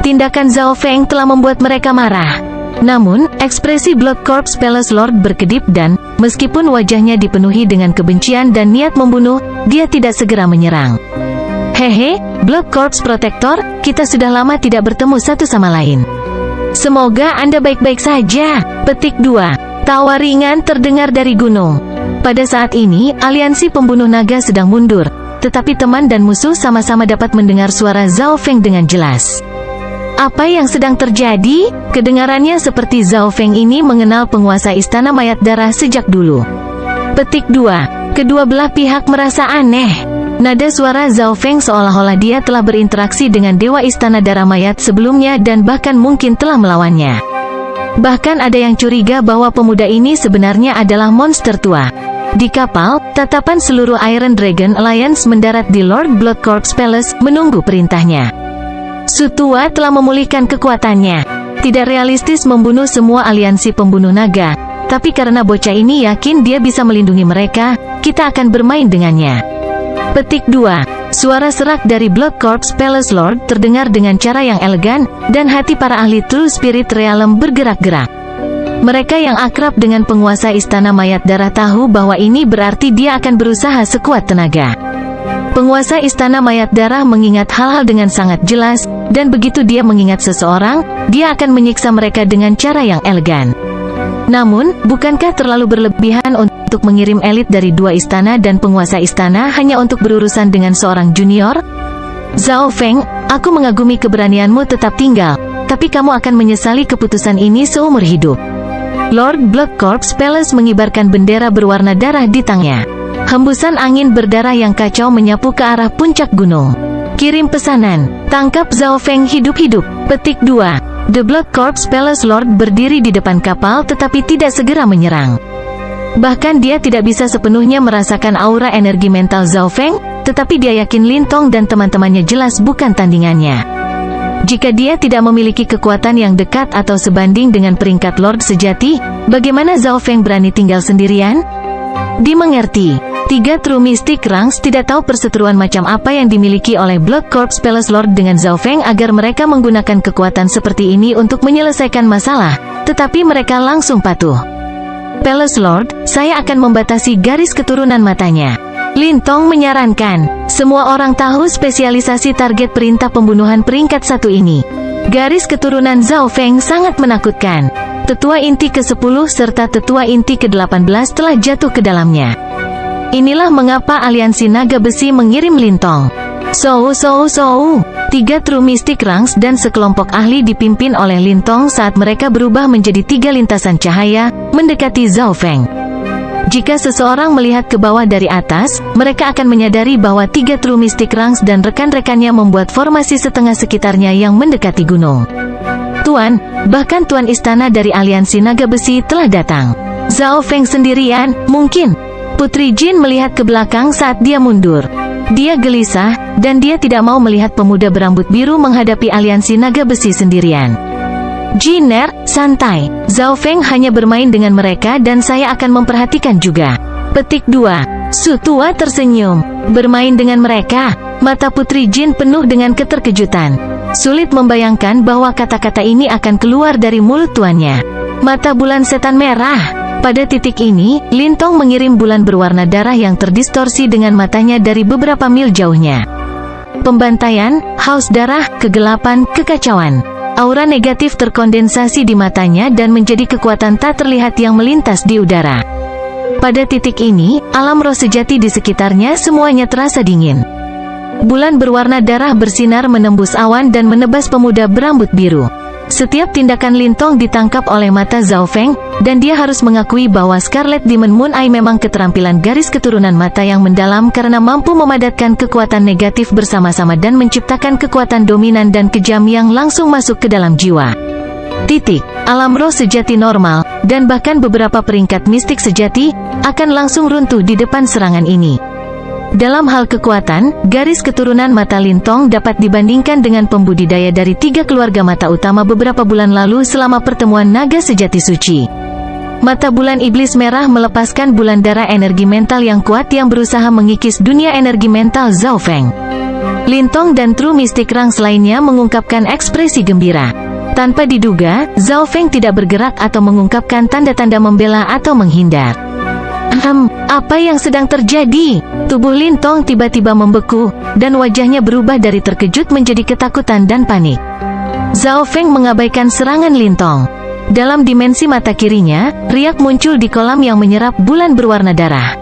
Tindakan Zhao Feng telah membuat mereka marah. Namun, ekspresi Blood Corps Palace Lord berkedip dan, meskipun wajahnya dipenuhi dengan kebencian dan niat membunuh, dia tidak segera menyerang. Hehe, Blood Corps Protector, kita sudah lama tidak bertemu satu sama lain. Semoga Anda baik-baik saja. Petik 2. Tawa ringan terdengar dari gunung. Pada saat ini, aliansi pembunuh naga sedang mundur, tetapi teman dan musuh sama-sama dapat mendengar suara Zhao Feng dengan jelas. Apa yang sedang terjadi? Kedengarannya seperti Zhao Feng ini mengenal penguasa istana mayat darah sejak dulu. Petik 2. Kedua belah pihak merasa aneh. Nada suara Zhao Feng seolah-olah dia telah berinteraksi dengan dewa istana darah mayat sebelumnya dan bahkan mungkin telah melawannya. Bahkan ada yang curiga bahwa pemuda ini sebenarnya adalah monster tua. Di kapal, tatapan seluruh Iron Dragon Alliance mendarat di Lord Blood Corps Palace, menunggu perintahnya. Sutua telah memulihkan kekuatannya. Tidak realistis membunuh semua aliansi pembunuh naga, tapi karena bocah ini yakin dia bisa melindungi mereka, kita akan bermain dengannya. Petik 2. Suara serak dari Blood Corps Palace Lord terdengar dengan cara yang elegan, dan hati para ahli True Spirit Realm bergerak-gerak. Mereka yang akrab dengan penguasa istana mayat darah tahu bahwa ini berarti dia akan berusaha sekuat tenaga. Penguasa Istana Mayat Darah mengingat hal-hal dengan sangat jelas, dan begitu dia mengingat seseorang, dia akan menyiksa mereka dengan cara yang elegan. Namun, bukankah terlalu berlebihan untuk mengirim elit dari 2 istana dan penguasa istana hanya untuk berurusan dengan seorang junior? Zhao Feng, aku mengagumi keberanianmu tetap tinggal, tapi kamu akan menyesali keputusan ini seumur hidup. Lord Blood Corps Palace mengibarkan bendera berwarna darah di tangannya. Hembusan angin berdarah yang kacau menyapu ke arah puncak gunung. Kirim pesanan, tangkap Zhao Feng hidup-hidup. Petik 2. The Blood Corps Palace Lord berdiri di depan kapal tetapi tidak segera menyerang. Bahkan dia tidak bisa sepenuhnya merasakan aura energi mental Zhao Feng, tetapi dia yakin Lin Tong dan teman-temannya jelas bukan tandingannya. Jika dia tidak memiliki kekuatan yang dekat atau sebanding dengan peringkat Lord sejati, bagaimana Zhao Feng berani tinggal sendirian? Dimengerti. 3 True Mystic Ranks tidak tahu perseteruan macam apa yang dimiliki oleh Blood Corps Palace Lord dengan Zhao Feng agar mereka menggunakan kekuatan seperti ini untuk menyelesaikan masalah, tetapi mereka langsung patuh. Palace Lord, saya akan membatasi garis keturunan matanya. Lin Tong menyarankan. Semua orang tahu spesialisasi target perintah pembunuhan peringkat 1 ini. Garis keturunan Zhao Feng sangat menakutkan. Tetua inti ke-10 serta tetua inti ke-18 telah jatuh ke dalamnya. Inilah mengapa aliansi naga besi mengirim Lin Tong. 3 True Mystic Ranks dan sekelompok ahli dipimpin oleh Lin Tong saat mereka berubah menjadi 3 lintasan cahaya, mendekati Zhao Feng. Jika seseorang melihat ke bawah dari atas, mereka akan menyadari bahwa 3 True Mystic Ranks dan rekan-rekannya membuat formasi setengah sekitarnya yang mendekati gunung. Tuan, bahkan Tuan Istana dari aliansi naga besi telah datang. Zhao Feng sendirian, mungkin. Putri Jin melihat ke belakang saat dia mundur. Dia gelisah, dan dia tidak mau melihat pemuda berambut biru menghadapi aliansi naga besi sendirian. Jiner, santai. Zhao Feng hanya bermain dengan mereka dan saya akan memperhatikan juga. Petik 2. Su Tua tersenyum. Bermain dengan mereka? Mata Putri Jin penuh dengan keterkejutan. Sulit membayangkan bahwa kata-kata ini akan keluar dari mulut tuannya. Mata bulan setan merah. Pada titik ini, Lin Tong mengirim bulan berwarna darah yang terdistorsi dengan matanya dari beberapa mil jauhnya. Pembantaian, haus darah, kegelapan, kekacauan. Aura negatif terkondensasi di matanya dan menjadi kekuatan tak terlihat yang melintas di udara. Pada titik ini, alam roh sejati di sekitarnya semuanya terasa dingin. Bulan berwarna darah bersinar menembus awan dan menebas pemuda berambut biru. Setiap tindakan Lin Tong ditangkap oleh mata Zhao Feng, dan dia harus mengakui bahwa Scarlet Demon Moon Eye memang keterampilan garis keturunan mata yang mendalam karena mampu memadatkan kekuatan negatif bersama-sama dan menciptakan kekuatan dominan dan kejam yang langsung masuk ke dalam jiwa. Alam roh sejati normal, dan bahkan beberapa peringkat mistik sejati, akan langsung runtuh di depan serangan ini. Dalam hal kekuatan, garis keturunan mata Lin Tong dapat dibandingkan dengan pembudidaya dari 3 keluarga mata utama beberapa bulan lalu selama pertemuan naga sejati suci. Mata bulan iblis merah melepaskan bulan darah energi mental yang kuat yang berusaha mengikis dunia energi mental Zhao Feng. Lin Tong dan True Mystic Ranks lainnya mengungkapkan ekspresi gembira. Tanpa diduga, Zhao Feng tidak bergerak atau mengungkapkan tanda-tanda membela atau menghindar. Apa yang sedang terjadi? Tubuh Lin Tong tiba-tiba membeku, dan wajahnya berubah dari terkejut menjadi ketakutan dan panik. Zhao Feng mengabaikan serangan Lin Tong. Dalam dimensi mata kirinya, riak muncul di kolam yang menyerap bulan berwarna darah.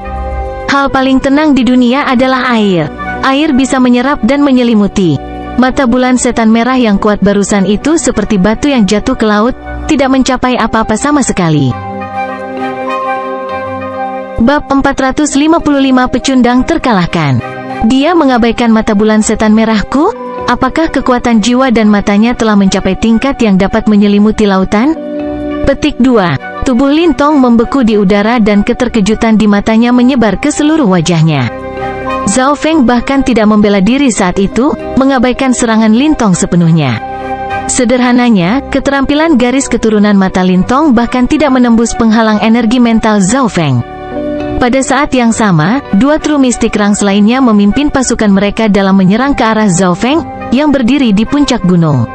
Hal paling tenang di dunia adalah air. Air bisa menyerap dan menyelimuti. Mata bulan setan merah yang kuat barusan itu seperti batu yang jatuh ke laut, tidak mencapai apa-apa sama sekali. Bab 455 Pecundang terkalahkan. Dia mengabaikan mata bulan setan merahku? Apakah kekuatan jiwa dan matanya telah mencapai tingkat yang dapat menyelimuti lautan? Petik 2. Tubuh Lin Tong membeku di udara dan keterkejutan di matanya menyebar ke seluruh wajahnya. Zhao Feng bahkan tidak membela diri saat itu, mengabaikan serangan Lin Tong sepenuhnya. Sederhananya, keterampilan garis keturunan mata Lin Tong bahkan tidak menembus penghalang energi mental Zhao Feng. Pada saat yang sama, 2 True Mystic Ranks lainnya memimpin pasukan mereka dalam menyerang ke arah Zhao Feng, yang berdiri di puncak gunung.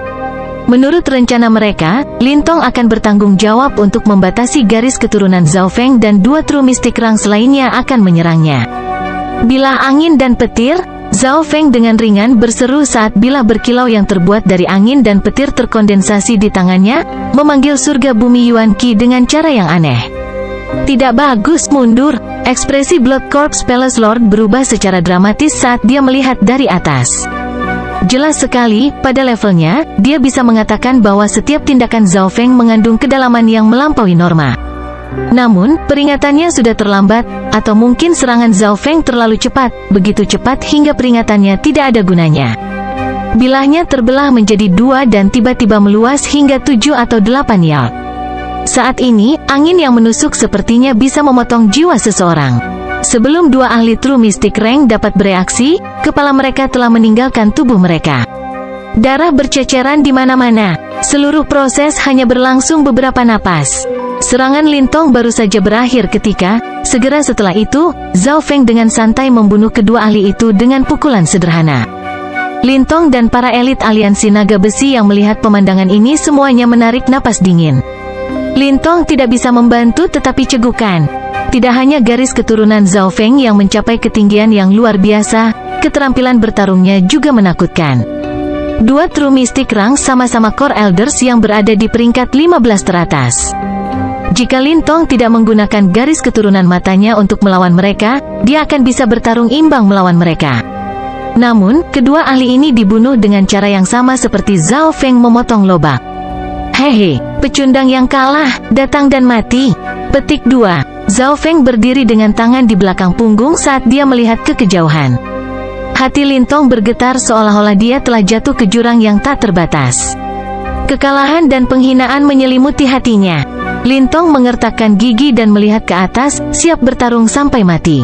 Menurut rencana mereka, Lin Tong akan bertanggung jawab untuk membatasi garis keturunan Zhao Feng dan 2 True Mystic Ranks lainnya akan menyerangnya. Bilah angin dan petir, Zhao Feng dengan ringan berseru saat bilah berkilau yang terbuat dari angin dan petir terkondensasi di tangannya, memanggil surga bumi Yuan Qi dengan cara yang aneh. Tidak bagus, mundur. Ekspresi Blood Corps Palace Lord berubah secara dramatis saat dia melihat dari atas. Jelas sekali, pada levelnya, dia bisa mengatakan bahwa setiap tindakan Zhao Feng mengandung kedalaman yang melampaui norma. Namun, peringatannya sudah terlambat, atau mungkin serangan Zhao Feng terlalu cepat, begitu cepat hingga peringatannya tidak ada gunanya. Bilahnya terbelah menjadi 2 dan tiba-tiba meluas hingga 7 atau 8 yard. Saat ini, angin yang menusuk sepertinya bisa memotong jiwa seseorang. Sebelum 2 ahli True Mystic Rank dapat bereaksi, kepala mereka telah meninggalkan tubuh mereka. Darah berceceran di mana-mana. Seluruh proses hanya berlangsung beberapa napas. Serangan Lintong baru saja berakhir ketika, segera setelah itu, Zhao Feng dengan santai membunuh kedua ahli itu dengan pukulan sederhana. Lintong dan para elit aliansi naga besi yang melihat pemandangan ini semuanya menarik napas dingin. Lintong tidak bisa membantu tetapi cegukan. Tidak hanya garis keturunan Zhao Feng yang mencapai ketinggian yang luar biasa, keterampilan bertarungnya juga menakutkan. 2 True Mystic Rank sama-sama Core Elders yang berada di peringkat 15 teratas. Jika Lintong tidak menggunakan garis keturunan matanya untuk melawan mereka, dia akan bisa bertarung imbang melawan mereka. Namun, kedua ahli ini dibunuh dengan cara yang sama seperti Zhao Feng memotong lobak. Hehe, pecundang yang kalah, datang dan mati. Petik 2. Zhao Feng berdiri dengan tangan di belakang punggung saat dia melihat ke kejauhan. Hati Lintong bergetar seolah-olah dia telah jatuh ke jurang yang tak terbatas. Kekalahan dan penghinaan menyelimuti hatinya. Lintong mengertakkan gigi dan melihat ke atas, siap bertarung sampai mati.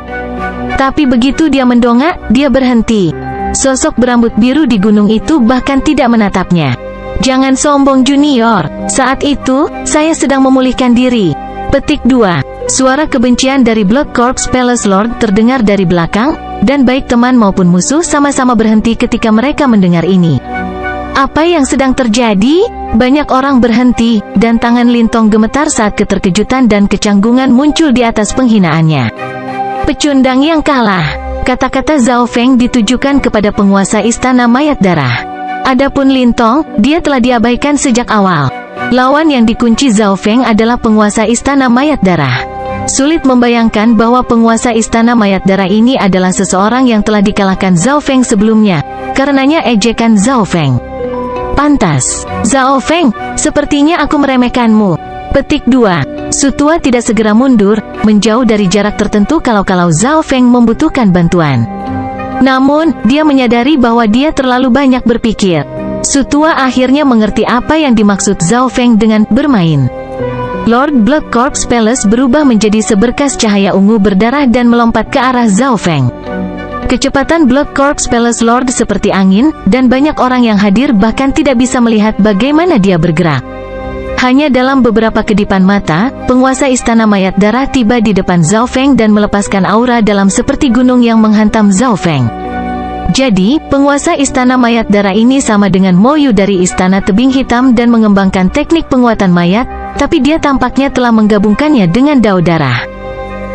Tapi begitu dia mendongak, dia berhenti. Sosok berambut biru di gunung itu bahkan tidak menatapnya. Jangan sombong junior, saat itu, saya sedang memulihkan diri. Petik 2. Suara kebencian dari Blood Corps Palace Lord terdengar dari belakang, dan baik teman maupun musuh sama-sama berhenti ketika mereka mendengar ini. Apa yang sedang terjadi? Banyak orang berhenti, dan tangan Lintong gemetar saat keterkejutan dan kecanggungan muncul di atas penghinaannya. Pecundang yang kalah. Kata-kata Zhao Feng ditujukan kepada penguasa istana mayat darah. Adapun Lintong, dia telah diabaikan sejak awal. Lawan yang dikunci Zhao Feng adalah penguasa istana mayat darah. Sulit membayangkan bahwa penguasa istana mayat darah ini adalah seseorang yang telah dikalahkan Zhao Feng sebelumnya, karenanya ejekan Zhao Feng. Pantas, Zhao Feng, sepertinya aku meremehkanmu. Petik 2. Sutua tidak segera mundur, menjauh dari jarak tertentu kalau Zhao Feng membutuhkan bantuan. Namun, dia menyadari bahwa dia terlalu banyak berpikir. Sutua akhirnya mengerti apa yang dimaksud Zhao Feng dengan bermain. Lord Blood Corps Palace berubah menjadi seberkas cahaya ungu berdarah dan melompat ke arah Zhao Feng. Kecepatan Blood Corps Palace Lord seperti angin, dan banyak orang yang hadir bahkan tidak bisa melihat bagaimana dia bergerak. Hanya dalam beberapa kedipan mata, penguasa istana mayat darah tiba di depan Zhao Feng dan melepaskan aura dalam seperti gunung yang menghantam Zhao Feng. Jadi, penguasa istana mayat darah ini sama dengan Mo Yu dari istana tebing hitam dan mengembangkan teknik penguatan mayat, tapi dia tampaknya telah menggabungkannya dengan Dao darah.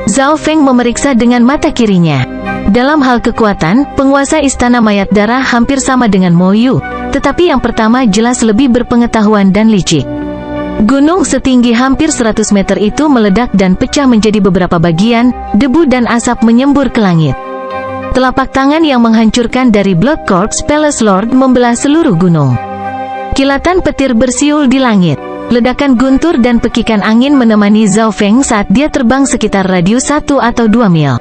Zhao Feng memeriksa dengan mata kirinya. Dalam hal kekuatan, penguasa istana mayat darah hampir sama dengan Mo Yu, tetapi yang pertama jelas lebih berpengetahuan dan licik. Gunung setinggi hampir 100 meter itu meledak dan pecah menjadi beberapa bagian, debu dan asap menyembur ke langit. Telapak tangan yang menghancurkan dari Blood Corps Palace Lord membelah seluruh gunung. Kilatan petir bersiul di langit. Ledakan guntur dan pekikan angin menemani Zhao Feng saat dia terbang sekitar radius 1 atau 2 mil.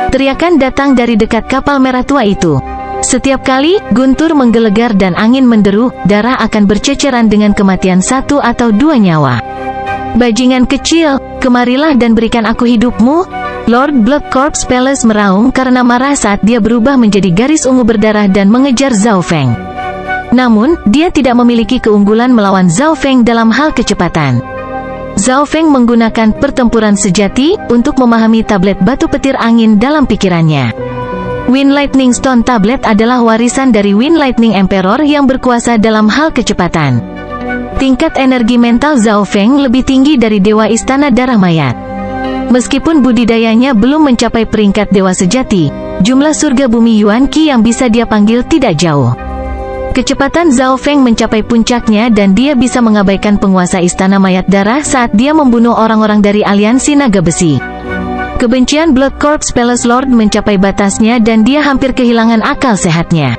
Teriakan datang dari dekat kapal merah tua itu. Setiap kali guntur menggelegar dan angin menderu, darah akan berceceran dengan kematian 1 atau 2 nyawa. Bajingan kecil, kemarilah dan berikan aku hidupmu. Lord Blood Corps Palace meraung karena marah saat dia berubah menjadi garis ungu berdarah dan mengejar Zhao Feng. Namun, dia tidak memiliki keunggulan melawan Zhao Feng dalam hal kecepatan. Zhao Feng menggunakan pertempuran sejati untuk memahami tablet batu petir angin dalam pikirannya. Wind Lightning Stone Tablet adalah warisan dari Wind Lightning Emperor yang berkuasa dalam hal kecepatan. Tingkat energi mental Zhao Feng lebih tinggi dari Dewa Istana Darah Mayat. Meskipun budidayanya belum mencapai peringkat dewa sejati, Jumlah surga bumi Yuan Qi yang bisa dia panggil tidak jauh. Kecepatan Zhao Feng mencapai puncaknya dan dia bisa mengabaikan penguasa istana mayat darah saat dia membunuh orang-orang dari aliansi naga besi. Kebencian Blood Corps Palace Lord mencapai batasnya dan dia hampir kehilangan akal sehatnya.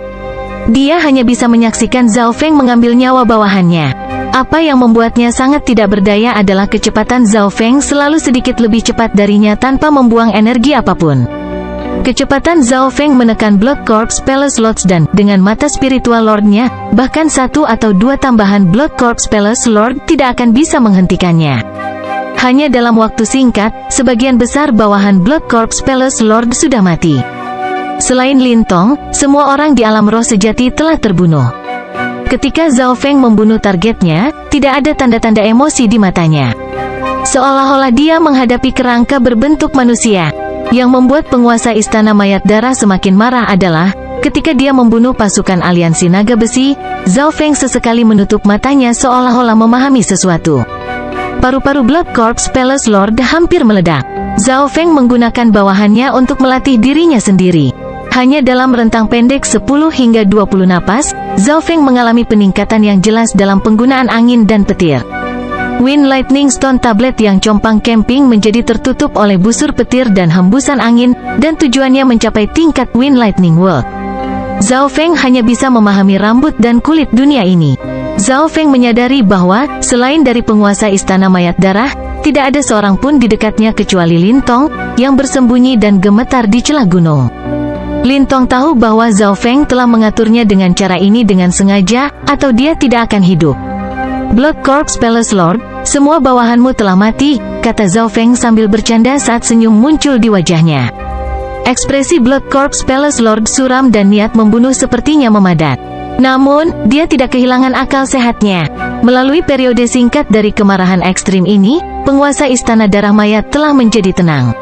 Dia hanya bisa menyaksikan Zhao Feng mengambil nyawa bawahannya. Apa yang membuatnya sangat tidak berdaya adalah kecepatan Zhao Feng selalu sedikit lebih cepat darinya tanpa membuang energi apapun. Kecepatan Zhao Feng menekan Blood Corps Palace Lords dan, dengan mata spiritual Lordnya, bahkan 1 atau 2 tambahan Blood Corps Palace Lord tidak akan bisa menghentikannya. Hanya dalam waktu singkat, sebagian besar bawahan Blood Corps Palace Lord sudah mati. Selain Lin Tong, semua orang di alam roh sejati telah terbunuh. Ketika Zhao Feng membunuh targetnya, tidak ada tanda-tanda emosi di matanya. Seolah-olah dia menghadapi kerangka berbentuk manusia. Yang membuat penguasa istana mayat darah semakin marah adalah, ketika dia membunuh pasukan aliansi naga besi, Zhao Feng sesekali menutup matanya seolah-olah memahami sesuatu. Paru-paru Blood Corps Palace Lord hampir meledak. Zhao Feng menggunakan bawahannya untuk melatih dirinya sendiri. Hanya dalam rentang pendek 10 hingga 20 napas, Zhao Feng mengalami peningkatan yang jelas dalam penggunaan angin dan petir. Wind Lightning Stone Tablet yang compang camping menjadi tertutup oleh busur petir dan hembusan angin, dan tujuannya mencapai tingkat Wind Lightning World. Zhao Feng hanya bisa memahami rambut dan kulit dunia ini. Zhao Feng menyadari bahwa, selain dari penguasa istana mayat darah, tidak ada seorang pun di dekatnya kecuali Lin Tong, yang bersembunyi dan gemetar di celah gunung. Lin Tong tahu bahwa Zhao Feng telah mengaturnya dengan cara ini dengan sengaja, atau dia tidak akan hidup. Blood Corps Palace Lord, semua bawahanmu telah mati, kata Zhao Feng sambil bercanda saat senyum muncul di wajahnya. Ekspresi Blood Corps Palace Lord suram dan niat membunuh sepertinya memadat. Namun, dia tidak kehilangan akal sehatnya. Melalui periode singkat dari kemarahan ekstrim ini, penguasa istana darah mayat telah menjadi tenang.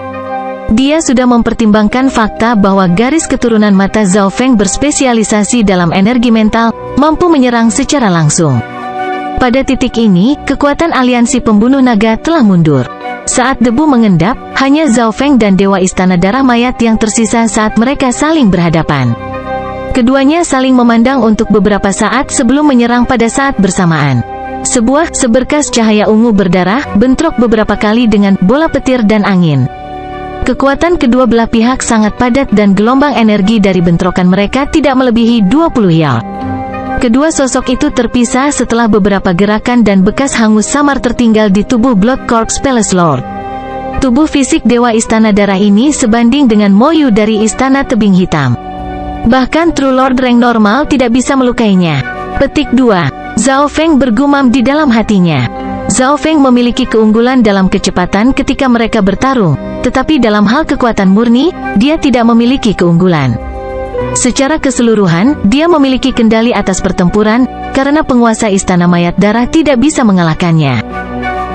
Dia sudah mempertimbangkan fakta bahwa garis keturunan mata Zhao Feng berspesialisasi dalam energi mental, mampu menyerang secara langsung. Pada titik ini, kekuatan aliansi pembunuh naga telah mundur. Saat debu mengendap, hanya Zhao Feng dan Dewa Istana Darah Mayat yang tersisa saat mereka saling berhadapan. Keduanya saling memandang untuk beberapa saat sebelum menyerang pada saat bersamaan. Sebuah seberkas cahaya ungu berdarah, bentrok beberapa kali dengan bola petir dan angin. Kekuatan kedua belah pihak sangat padat dan gelombang energi dari bentrokan mereka tidak melebihi 20 yard. Kedua sosok itu terpisah setelah beberapa gerakan dan bekas hangus samar tertinggal di tubuh Blood Corps Palace Lord. Tubuh fisik Dewa Istana Darah ini sebanding dengan Moyu dari Istana Tebing Hitam. Bahkan True Lord rank normal tidak bisa melukainya. Petik 2. Zhao Feng bergumam di dalam hatinya. Zhao Feng memiliki keunggulan dalam kecepatan ketika mereka bertarung, tetapi dalam hal kekuatan murni, dia tidak memiliki keunggulan. Secara keseluruhan, dia memiliki kendali atas pertempuran, karena penguasa istana mayat darah tidak bisa mengalahkannya.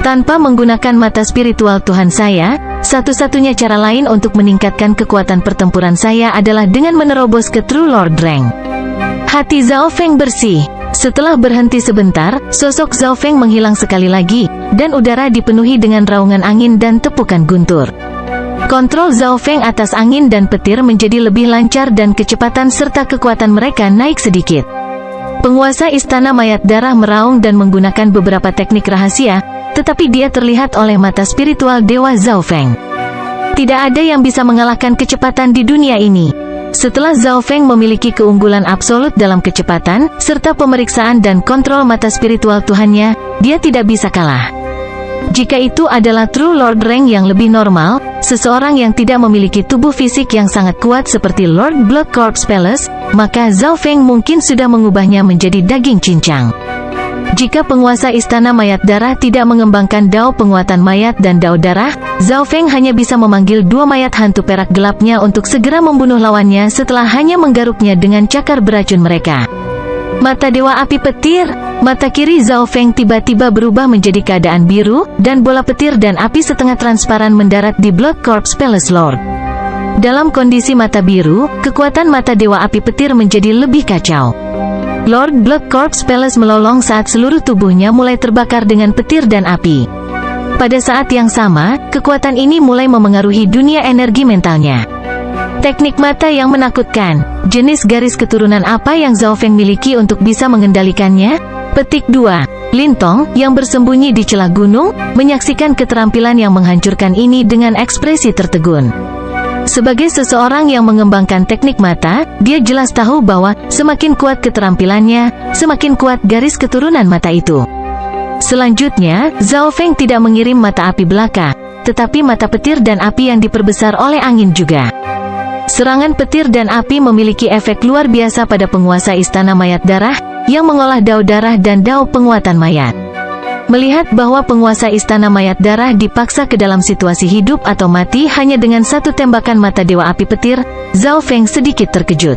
Tanpa menggunakan mata spiritual Tuhan saya, satu-satunya cara lain untuk meningkatkan kekuatan pertempuran saya adalah dengan menerobos ke True Lord rank. Hati Zhao Feng bersih. Setelah berhenti sebentar, sosok Zhao Feng menghilang sekali lagi, dan udara dipenuhi dengan raungan angin dan tepukan guntur. Kontrol Zhao Feng atas angin dan petir menjadi lebih lancar dan kecepatan serta kekuatan mereka naik sedikit. Penguasa istana mayat darah meraung dan menggunakan beberapa teknik rahasia, tetapi dia terlihat oleh mata spiritual Dewa Zhao Feng. Tidak ada yang bisa mengalahkan kecepatan di dunia ini. Setelah Zhao Feng memiliki keunggulan absolut dalam kecepatan, serta pemeriksaan dan kontrol mata spiritual Tuhannya, dia tidak bisa kalah. Jika itu adalah True Lord rank yang lebih normal, seseorang yang tidak memiliki tubuh fisik yang sangat kuat seperti Lord Blood Corps Palace, maka Zhao Feng mungkin sudah mengubahnya menjadi daging cincang. Jika penguasa istana mayat darah tidak mengembangkan dao penguatan mayat dan dao darah, Zhao Feng hanya bisa memanggil 2 mayat hantu perak gelapnya untuk segera membunuh lawannya setelah hanya menggaruknya dengan cakar beracun mereka. Mata Dewa Api Petir. Mata kiri Zhao Feng tiba-tiba berubah menjadi keadaan biru, dan bola petir dan api setengah transparan mendarat di Blood Corps Palace Lord. Dalam kondisi mata biru, kekuatan mata Dewa Api Petir menjadi lebih kacau. Lord Blood Corps Palace melolong saat seluruh tubuhnya mulai terbakar dengan petir dan api. Pada saat yang sama, kekuatan ini mulai memengaruhi dunia energi mentalnya. Teknik mata yang menakutkan. Jenis garis keturunan apa yang Zhao Feng miliki untuk bisa mengendalikannya? Petik 2. Lintong, yang bersembunyi di celah gunung, menyaksikan keterampilan yang menghancurkan ini dengan ekspresi tertegun. Sebagai seseorang yang mengembangkan teknik mata, dia jelas tahu bahwa semakin kuat keterampilannya, semakin kuat garis keturunan mata itu. Selanjutnya, Zhao Feng tidak mengirim mata api belaka, tetapi mata petir dan api yang diperbesar oleh angin juga. Serangan petir dan api memiliki efek luar biasa pada penguasa istana mayat darah, yang mengolah dao darah dan dao penguatan mayat. Melihat bahwa penguasa istana mayat darah dipaksa ke dalam situasi hidup atau mati hanya dengan satu tembakan mata dewa api petir, Zhao Feng sedikit terkejut.